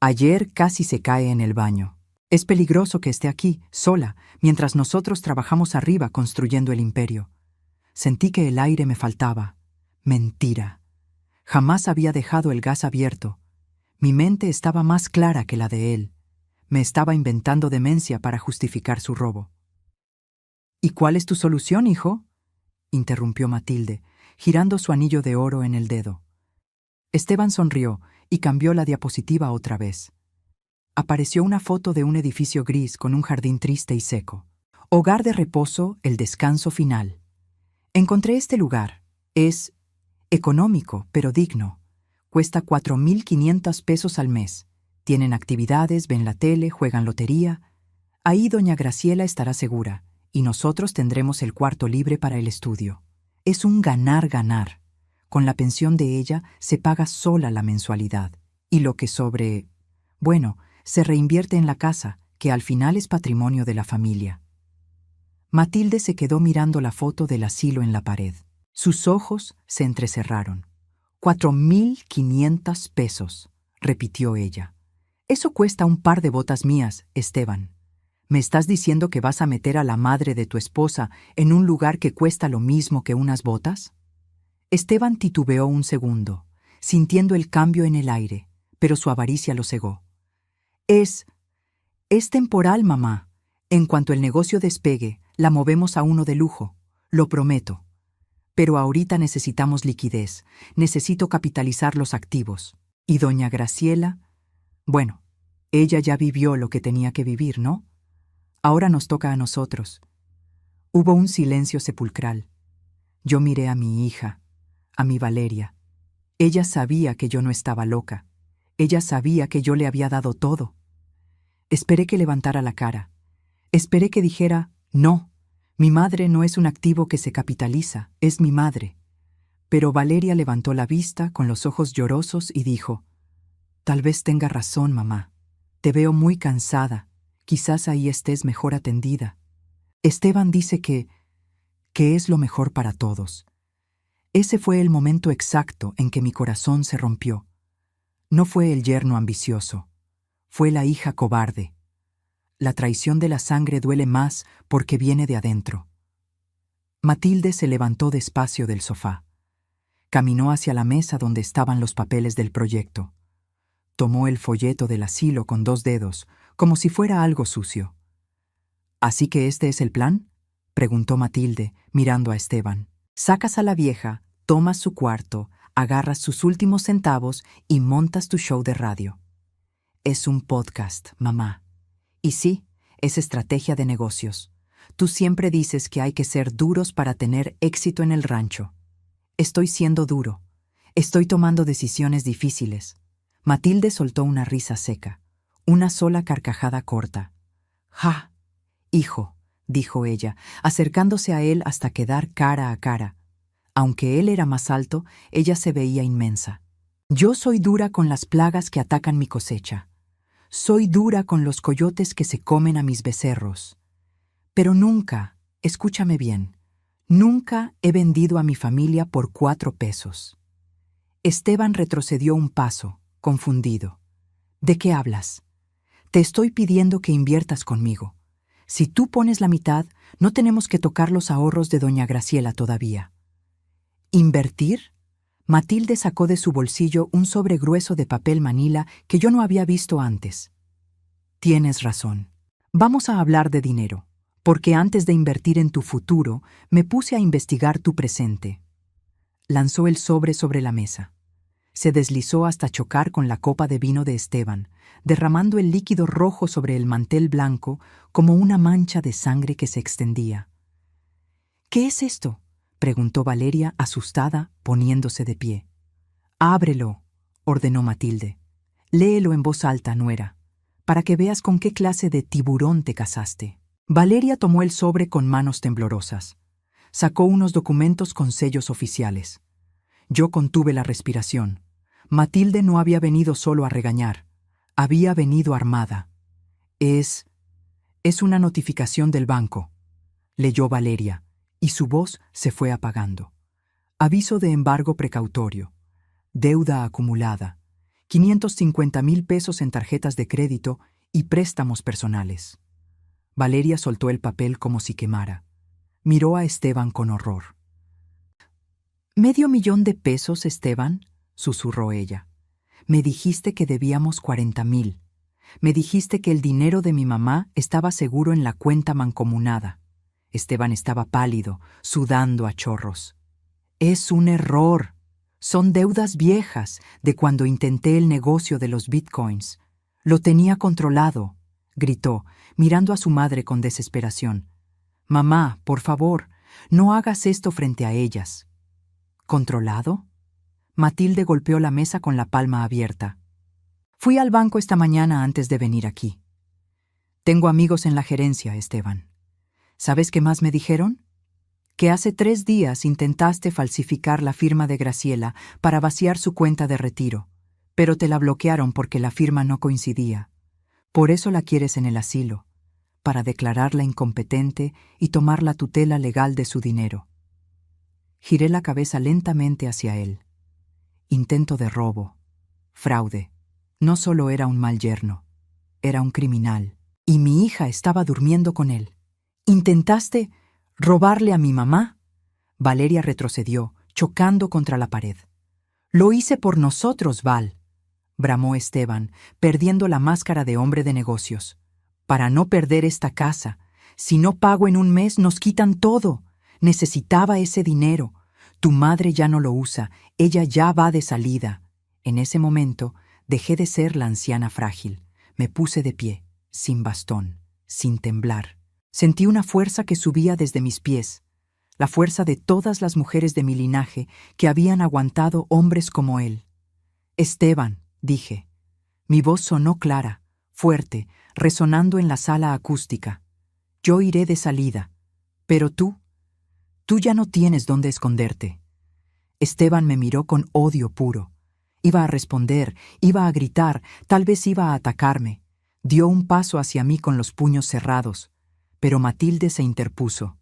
Ayer casi se cae en el baño. Es peligroso que esté aquí, sola, mientras nosotros trabajamos arriba construyendo el imperio. Sentí que el aire me faltaba. Mentira. Jamás había dejado el gas abierto. Mi mente estaba más clara que la de él. Me estaba inventando demencia para justificar su robo. ¿Y cuál es tu solución, hijo?, interrumpió Matilde, girando su anillo de oro en el dedo. Esteban sonrió y cambió la diapositiva otra vez. Apareció una foto de un edificio gris con un jardín triste y seco. Hogar de reposo, el descanso final. Encontré este lugar. Es económico, pero digno. Cuesta 4.500 pesos al mes. Tienen actividades, ven la tele, juegan lotería. Ahí doña Graciela estará segura, y nosotros tendremos el cuarto libre para el estudio. Es un ganar-ganar. Con la pensión de ella se paga sola la mensualidad, y lo que se reinvierte en la casa, que al final es patrimonio de la familia. Matilde se quedó mirando la foto del asilo en la pared. Sus ojos se entrecerraron. 4.500 pesos, repitió ella. Eso cuesta un par de botas mías, Esteban. ¿Me estás diciendo que vas a meter a la madre de tu esposa en un lugar que cuesta lo mismo que unas botas? Esteban titubeó un segundo, sintiendo el cambio en el aire, pero su avaricia lo cegó. Es temporal, mamá. En cuanto el negocio despegue, la movemos a uno de lujo, lo prometo. Pero ahorita necesitamos liquidez, necesito capitalizar los activos. Y doña Graciela, ella ya vivió lo que tenía que vivir, ¿no? Ahora nos toca a nosotros. Hubo un silencio sepulcral. Yo miré a mi hija, a mi Valeria. Ella sabía que yo no estaba loca. Ella sabía que yo le había dado todo. Esperé que levantara la cara. Esperé que dijera, no, mi madre no es un activo que se capitaliza, es mi madre. Pero Valeria levantó la vista con los ojos llorosos y dijo, tal vez tenga razón, mamá. Te veo muy cansada. Quizás ahí estés mejor atendida. Esteban dice que es lo mejor para todos. Ese fue el momento exacto en que mi corazón se rompió. No fue el yerno ambicioso, fue la hija cobarde. La traición de la sangre duele más porque viene de adentro. Matilde se levantó despacio del sofá. Caminó hacia la mesa donde estaban los papeles del proyecto. Tomó el folleto del asilo con 2 dedos, como si fuera algo sucio. ¿Así que este es el plan?, preguntó Matilde, mirando a Esteban. Sacas a la vieja, tomas su cuarto, agarras sus últimos centavos y montas tu show de radio. Es un podcast, mamá. Y sí, es estrategia de negocios. Tú siempre dices que hay que ser duros para tener éxito en el rancho. Estoy siendo duro. Estoy tomando decisiones difíciles. Matilde soltó una risa seca, una sola carcajada corta. «Ja, hijo», dijo ella, acercándose a él hasta quedar cara a cara. Aunque él era más alto, ella se veía inmensa. «Yo soy dura con las plagas que atacan mi cosecha. Soy dura con los coyotes que se comen a mis becerros. Pero nunca, escúchame bien, nunca he vendido a mi familia por 4 pesos». Esteban retrocedió un paso, confundido. «¿De qué hablas? Te estoy pidiendo que inviertas conmigo. Si tú pones la mitad, no tenemos que tocar los ahorros de doña Graciela todavía». ¿Invertir? Matilde sacó de su bolsillo un sobre grueso de papel manila que yo no había visto antes. Tienes razón. Vamos a hablar de dinero, porque antes de invertir en tu futuro, me puse a investigar tu presente. Lanzó el sobre la mesa. Se deslizó hasta chocar con la copa de vino de Esteban, derramando el líquido rojo sobre el mantel blanco como una mancha de sangre que se extendía. «¿Qué es esto?», preguntó Valeria, asustada, poniéndose de pie. «Ábrelo», ordenó Matilde. «Léelo en voz alta, nuera, para que veas con qué clase de tiburón te casaste». Valeria tomó el sobre con manos temblorosas. Sacó unos documentos con sellos oficiales. Yo contuve la respiración. Matilde no había venido solo a regañar. Había venido armada. Es una notificación del banco, leyó Valeria, y su voz se fue apagando. Aviso de embargo precautorio. Deuda acumulada. 550,000 pesos en tarjetas de crédito y préstamos personales. Valeria soltó el papel como si quemara. Miró a Esteban con horror. ¿500,000 pesos, Esteban?, susurró ella. Me dijiste que debíamos 40,000. Me dijiste que el dinero de mi mamá estaba seguro en la cuenta mancomunada. Esteban estaba pálido, sudando a chorros. Es un error. Son deudas viejas de cuando intenté el negocio de los bitcoins. Lo tenía controlado, gritó, mirando a su madre con desesperación. Mamá, por favor, no hagas esto frente a ellas. ¿Controlado? Matilde golpeó la mesa con la palma abierta. Fui al banco esta mañana antes de venir aquí. Tengo amigos en la gerencia, Esteban. ¿Sabes qué más me dijeron? Que hace 3 días intentaste falsificar la firma de Graciela para vaciar su cuenta de retiro, pero te la bloquearon porque la firma no coincidía. Por eso la quieres en el asilo, para declararla incompetente y tomar la tutela legal de su dinero. Giré la cabeza lentamente hacia él. Intento de robo, fraude. No solo era un mal yerno, era un criminal. Y mi hija estaba durmiendo con él. ¿Intentaste robarle a mi mamá? Valeria retrocedió, chocando contra la pared. Lo hice por nosotros, Val, bramó Esteban, perdiendo la máscara de hombre de negocios. Para no perder esta casa. Si no pago en un mes, nos quitan todo. Necesitaba ese dinero. Tu madre ya no lo usa, ella ya va de salida. En ese momento, dejé de ser la anciana frágil. Me puse de pie, sin bastón, sin temblar. Sentí una fuerza que subía desde mis pies, la fuerza de todas las mujeres de mi linaje que habían aguantado hombres como él. Esteban, dije. Mi voz sonó clara, fuerte, resonando en la sala acústica. Yo iré de salida, pero tú ya no tienes dónde esconderte. Esteban me miró con odio puro. Iba a responder, iba a gritar, tal vez iba a atacarme. Dio un paso hacia mí con los puños cerrados, pero Matilde se interpuso,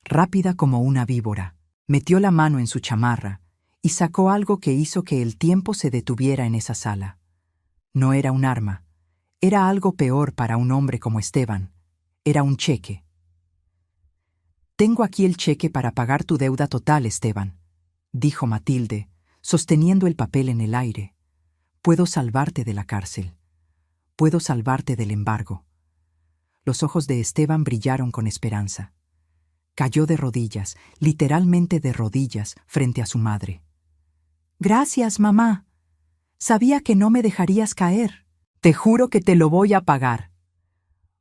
rápida como una víbora. Metió la mano en su chamarra y sacó algo que hizo que el tiempo se detuviera en esa sala. No era un arma, era algo peor para un hombre como Esteban. Era un cheque. Tengo aquí el cheque para pagar tu deuda total, Esteban, dijo Matilde, sosteniendo el papel en el aire. Puedo salvarte de la cárcel. Puedo salvarte del embargo. Los ojos de Esteban brillaron con esperanza. Cayó de rodillas, literalmente de rodillas, frente a su madre. Gracias, mamá. Sabía que no me dejarías caer. Te juro que te lo voy a pagar.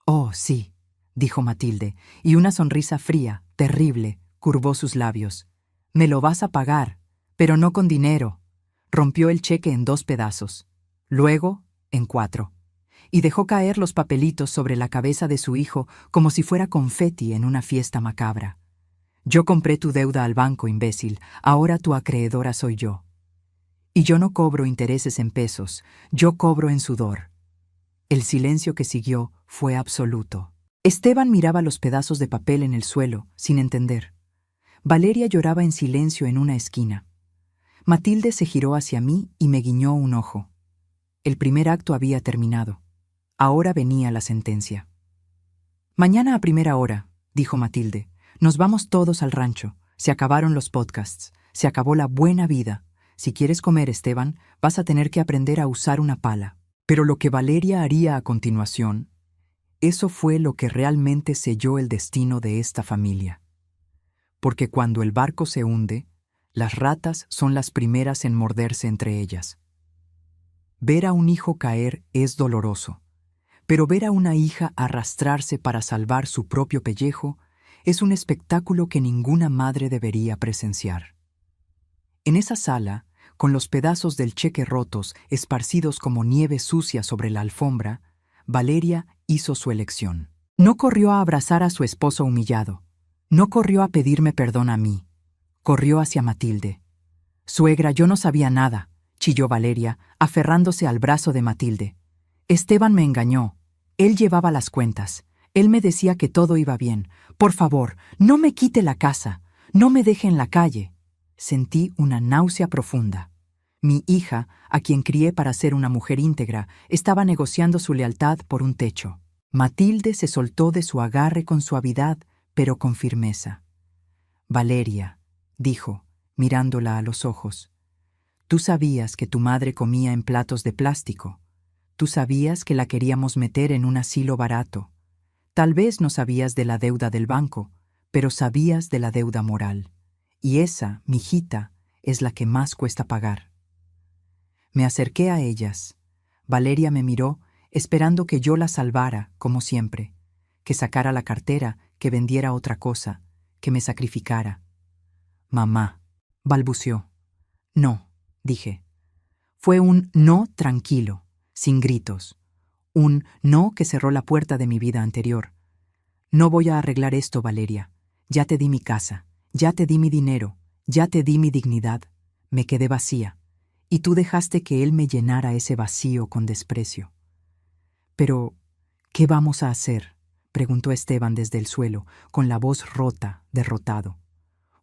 Oh, sí, dijo Matilde, y una sonrisa fría, terrible, curvó sus labios. Me lo vas a pagar, pero no con dinero. Rompió el cheque en 2 pedazos, luego en 4, y dejó caer los papelitos sobre la cabeza de su hijo como si fuera confeti en una fiesta macabra. Yo compré tu deuda al banco, imbécil, ahora tu acreedora soy yo. Y yo no cobro intereses en pesos, yo cobro en sudor. El silencio que siguió fue absoluto. Esteban miraba los pedazos de papel en el suelo, sin entender. Valeria lloraba en silencio en una esquina. Matilde se giró hacia mí y me guiñó un ojo. El primer acto había terminado. Ahora venía la sentencia. Mañana a primera hora, dijo Matilde, nos vamos todos al rancho. Se acabaron los podcasts. Se acabó la buena vida. Si quieres comer, Esteban, vas a tener que aprender a usar una pala. Pero lo que Valeria haría a continuación, eso fue lo que realmente selló el destino de esta familia. Porque cuando el barco se hunde, las ratas son las primeras en morderse entre ellas. Ver a un hijo caer es doloroso, pero ver a una hija arrastrarse para salvar su propio pellejo es un espectáculo que ninguna madre debería presenciar. En esa sala, con los pedazos del cheque rotos esparcidos como nieve sucia sobre la alfombra, Valeria hizo su elección. No corrió a abrazar a su esposo humillado. No corrió a pedirme perdón a mí, corrió hacia Matilde. Suegra, yo no sabía nada, chilló Valeria, aferrándose al brazo de Matilde. Esteban me engañó. Él llevaba las cuentas. Él me decía que todo iba bien. Por favor, no me quite la casa. No me deje en la calle. Sentí una náusea profunda. Mi hija, a quien crié para ser una mujer íntegra, estaba negociando su lealtad por un techo. Matilde se soltó de su agarre con suavidad, pero con firmeza. Valeria, dijo, mirándola a los ojos, tú sabías que tu madre comía en platos de plástico. Tú sabías que la queríamos meter en un asilo barato. Tal vez no sabías de la deuda del banco, pero sabías de la deuda moral. Y esa, mijita, es la que más cuesta pagar. Me acerqué a ellas. Valeria me miró, esperando que yo la salvara, como siempre, que sacara la cartera, que vendiera otra cosa, que me sacrificara. Mamá, balbuceó. No, dije. Fue un no tranquilo, sin gritos. Un no que cerró la puerta de mi vida anterior. No voy a arreglar esto, Valeria. Ya te di mi casa, ya te di mi dinero, ya te di mi dignidad. Me quedé vacía, y tú dejaste que él me llenara ese vacío con desprecio. Pero, ¿qué vamos a hacer?, preguntó Esteban desde el suelo, con la voz rota, derrotado.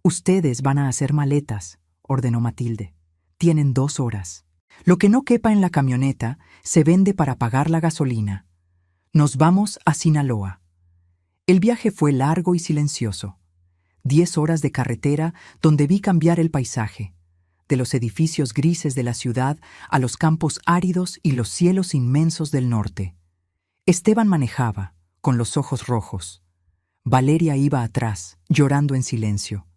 Ustedes van a hacer maletas, ordenó Matilde. Tienen 2 horas. Lo que no quepa en la camioneta se vende para pagar la gasolina. Nos vamos a Sinaloa. El viaje fue largo y silencioso. 10 horas de carretera donde vi cambiar el paisaje, de los edificios grises de la ciudad a los campos áridos y los cielos inmensos del norte. Esteban manejaba, con los ojos rojos. Valeria iba atrás, llorando en silencio.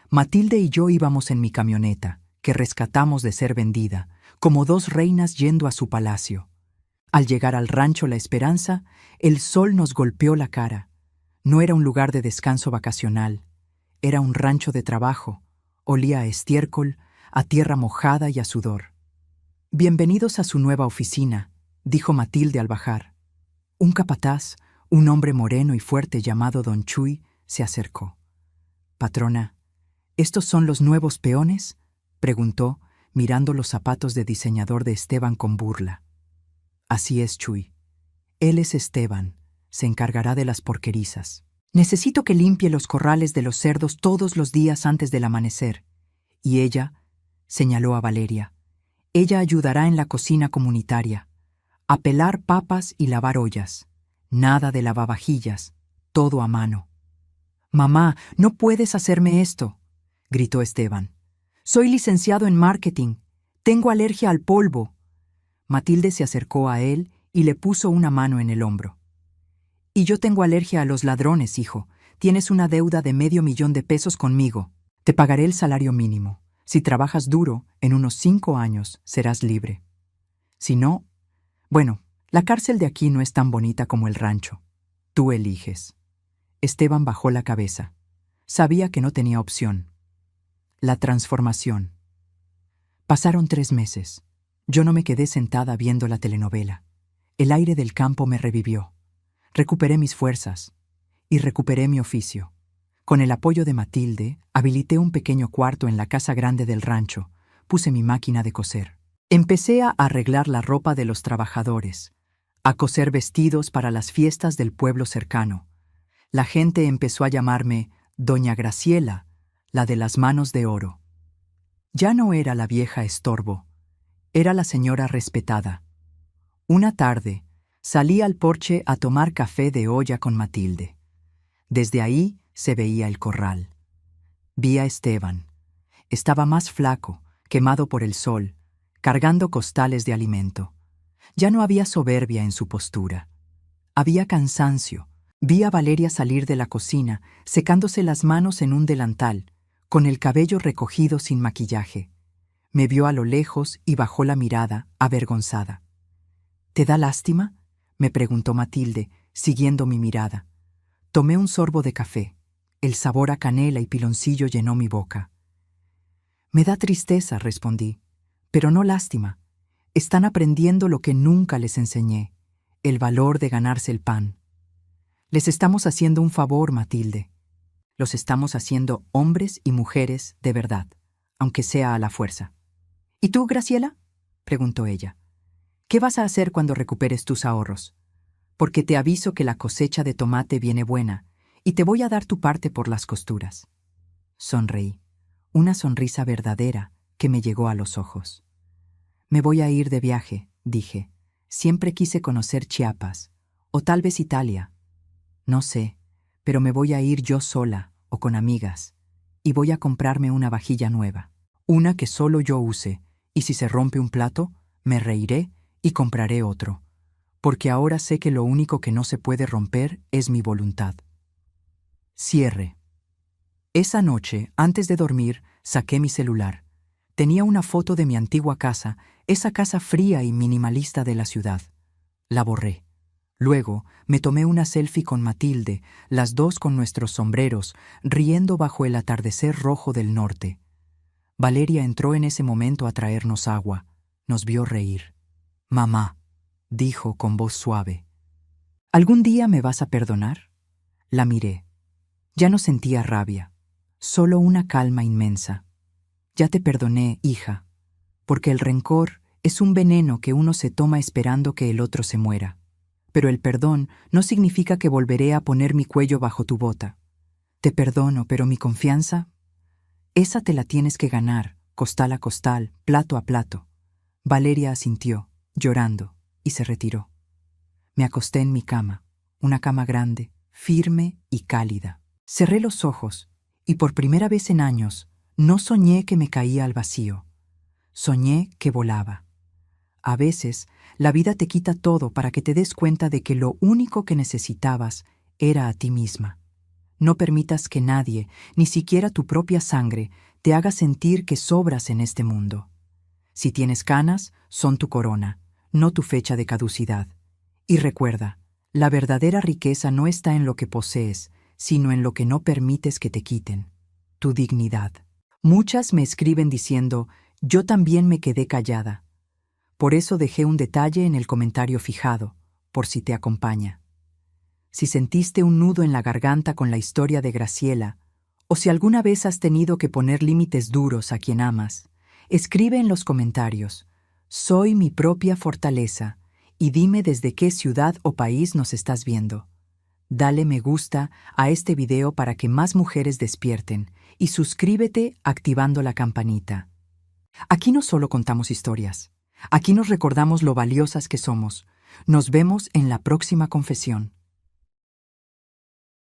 Matilde y yo íbamos en mi camioneta, que rescatamos de ser vendida, como 2 reinas yendo a su palacio. Al llegar al rancho La Esperanza, el sol nos golpeó la cara. No era un lugar de descanso vacacional, era un rancho de trabajo. Olía a estiércol, a tierra mojada y a sudor. Bienvenidos a su nueva oficina, dijo Matilde al bajar. Un capataz, un hombre moreno y fuerte llamado Don Chuy, se acercó. Patrona, ¿estos son los nuevos peones?, preguntó, mirando los zapatos de diseñador de Esteban con burla. Así es, Chuy. Él es Esteban, se encargará de las porquerizas. Necesito que limpie los corrales de los cerdos todos los días antes del amanecer. Y ella, señaló a Valeria, ella ayudará en la cocina comunitaria, a pelar papas y lavar ollas. Nada de lavavajillas, todo a mano. Mamá, no puedes hacerme esto, gritó Esteban. Soy licenciado en marketing. Tengo alergia al polvo. Matilde se acercó a él y le puso una mano en el hombro. Y yo tengo alergia a los ladrones, hijo. Tienes una deuda de $500,000 conmigo. Te pagaré el salario mínimo. Si trabajas duro, en unos 5 años serás libre. Si no, bueno, la cárcel de aquí no es tan bonita como el rancho. Tú eliges. Esteban bajó la cabeza. Sabía que no tenía opción. La transformación. Pasaron 3 meses. Yo no me quedé sentada viendo la telenovela. El aire del campo me revivió. Recuperé mis fuerzas y recuperé mi oficio. Con el apoyo de Matilde, habilité un pequeño cuarto en la casa grande del rancho. Puse mi máquina de coser. Empecé a arreglar la ropa de los trabajadores, a coser vestidos para las fiestas del pueblo cercano. La gente empezó a llamarme Doña Graciela, la de las manos de oro. Ya no era la vieja estorbo, era la señora respetada. Una tarde, salí al porche a tomar café de olla con Matilde. Desde ahí se veía el corral. Vi a Esteban. Estaba más flaco, quemado por el sol, cargando costales de alimento. Ya no había soberbia en su postura. Había cansancio. Vi a Valeria salir de la cocina, secándose las manos en un delantal, con el cabello recogido sin maquillaje. Me vio a lo lejos y bajó la mirada, avergonzada. ¿Te da lástima?, me preguntó Matilde, siguiendo mi mirada. Tomé un sorbo de café. El sabor a canela y piloncillo llenó mi boca. Me da tristeza, respondí, pero no lástima. Están aprendiendo lo que nunca les enseñé, el valor de ganarse el pan. Les estamos haciendo un favor, Matilde. Los estamos haciendo hombres y mujeres de verdad, aunque sea a la fuerza. ¿Y tú, Graciela?, preguntó ella. ¿Qué vas a hacer cuando recuperes tus ahorros? Porque te aviso que la cosecha de tomate viene buena, y te voy a dar tu parte por las costuras. Sonreí, una sonrisa verdadera que me llegó a los ojos. Me voy a ir de viaje, dije. Siempre quise conocer Chiapas, o tal vez Italia. No sé, pero me voy a ir yo sola o con amigas, y voy a comprarme una vajilla nueva, una que solo yo use, y si se rompe un plato, me reiré y compraré otro, porque ahora sé que lo único que no se puede romper es mi voluntad. Cierre. Esa noche, antes de dormir, saqué mi celular. Tenía una foto de mi antigua casa, esa casa fría y minimalista de la ciudad. La borré. Luego, me tomé una selfie con Matilde, las dos con nuestros sombreros, riendo bajo el atardecer rojo del norte. Valeria entró en ese momento a traernos agua. Nos vio reír. «Mamá», dijo con voz suave, «¿algún día me vas a perdonar?» La miré. Ya no sentía rabia, solo una calma inmensa. «Ya te perdoné, hija, porque el rencor es un veneno que uno se toma esperando que el otro se muera. Pero el perdón no significa que volveré a poner mi cuello bajo tu bota. Te perdono, pero mi confianza, esa te la tienes que ganar, costal a costal, plato a plato». Valeria asintió, llorando, y se retiró. Me acosté en mi cama, una cama grande, firme y cálida. Cerré los ojos, y por primera vez en años, no soñé que me caía al vacío. Soñé que volaba. A veces, la vida te quita todo para que te des cuenta de que lo único que necesitabas era a ti misma. No permitas que nadie, ni siquiera tu propia sangre, te haga sentir que sobras en este mundo. Si tienes canas, son tu corona, no tu fecha de caducidad. Y recuerda, la verdadera riqueza no está en lo que posees, sino en lo que no permites que te quiten, tu dignidad. Muchas me escriben diciendo, yo también me quedé callada. Por eso dejé un detalle en el comentario fijado, por si te acompaña. Si sentiste un nudo en la garganta con la historia de Graciela, o si alguna vez has tenido que poner límites duros a quien amas, escribe en los comentarios, soy mi propia fortaleza, y dime desde qué ciudad o país nos estás viendo. Dale me gusta a este video para que más mujeres despierten y suscríbete activando la campanita. Aquí no solo contamos historias, aquí nos recordamos lo valiosas que somos. Nos vemos en la próxima confesión.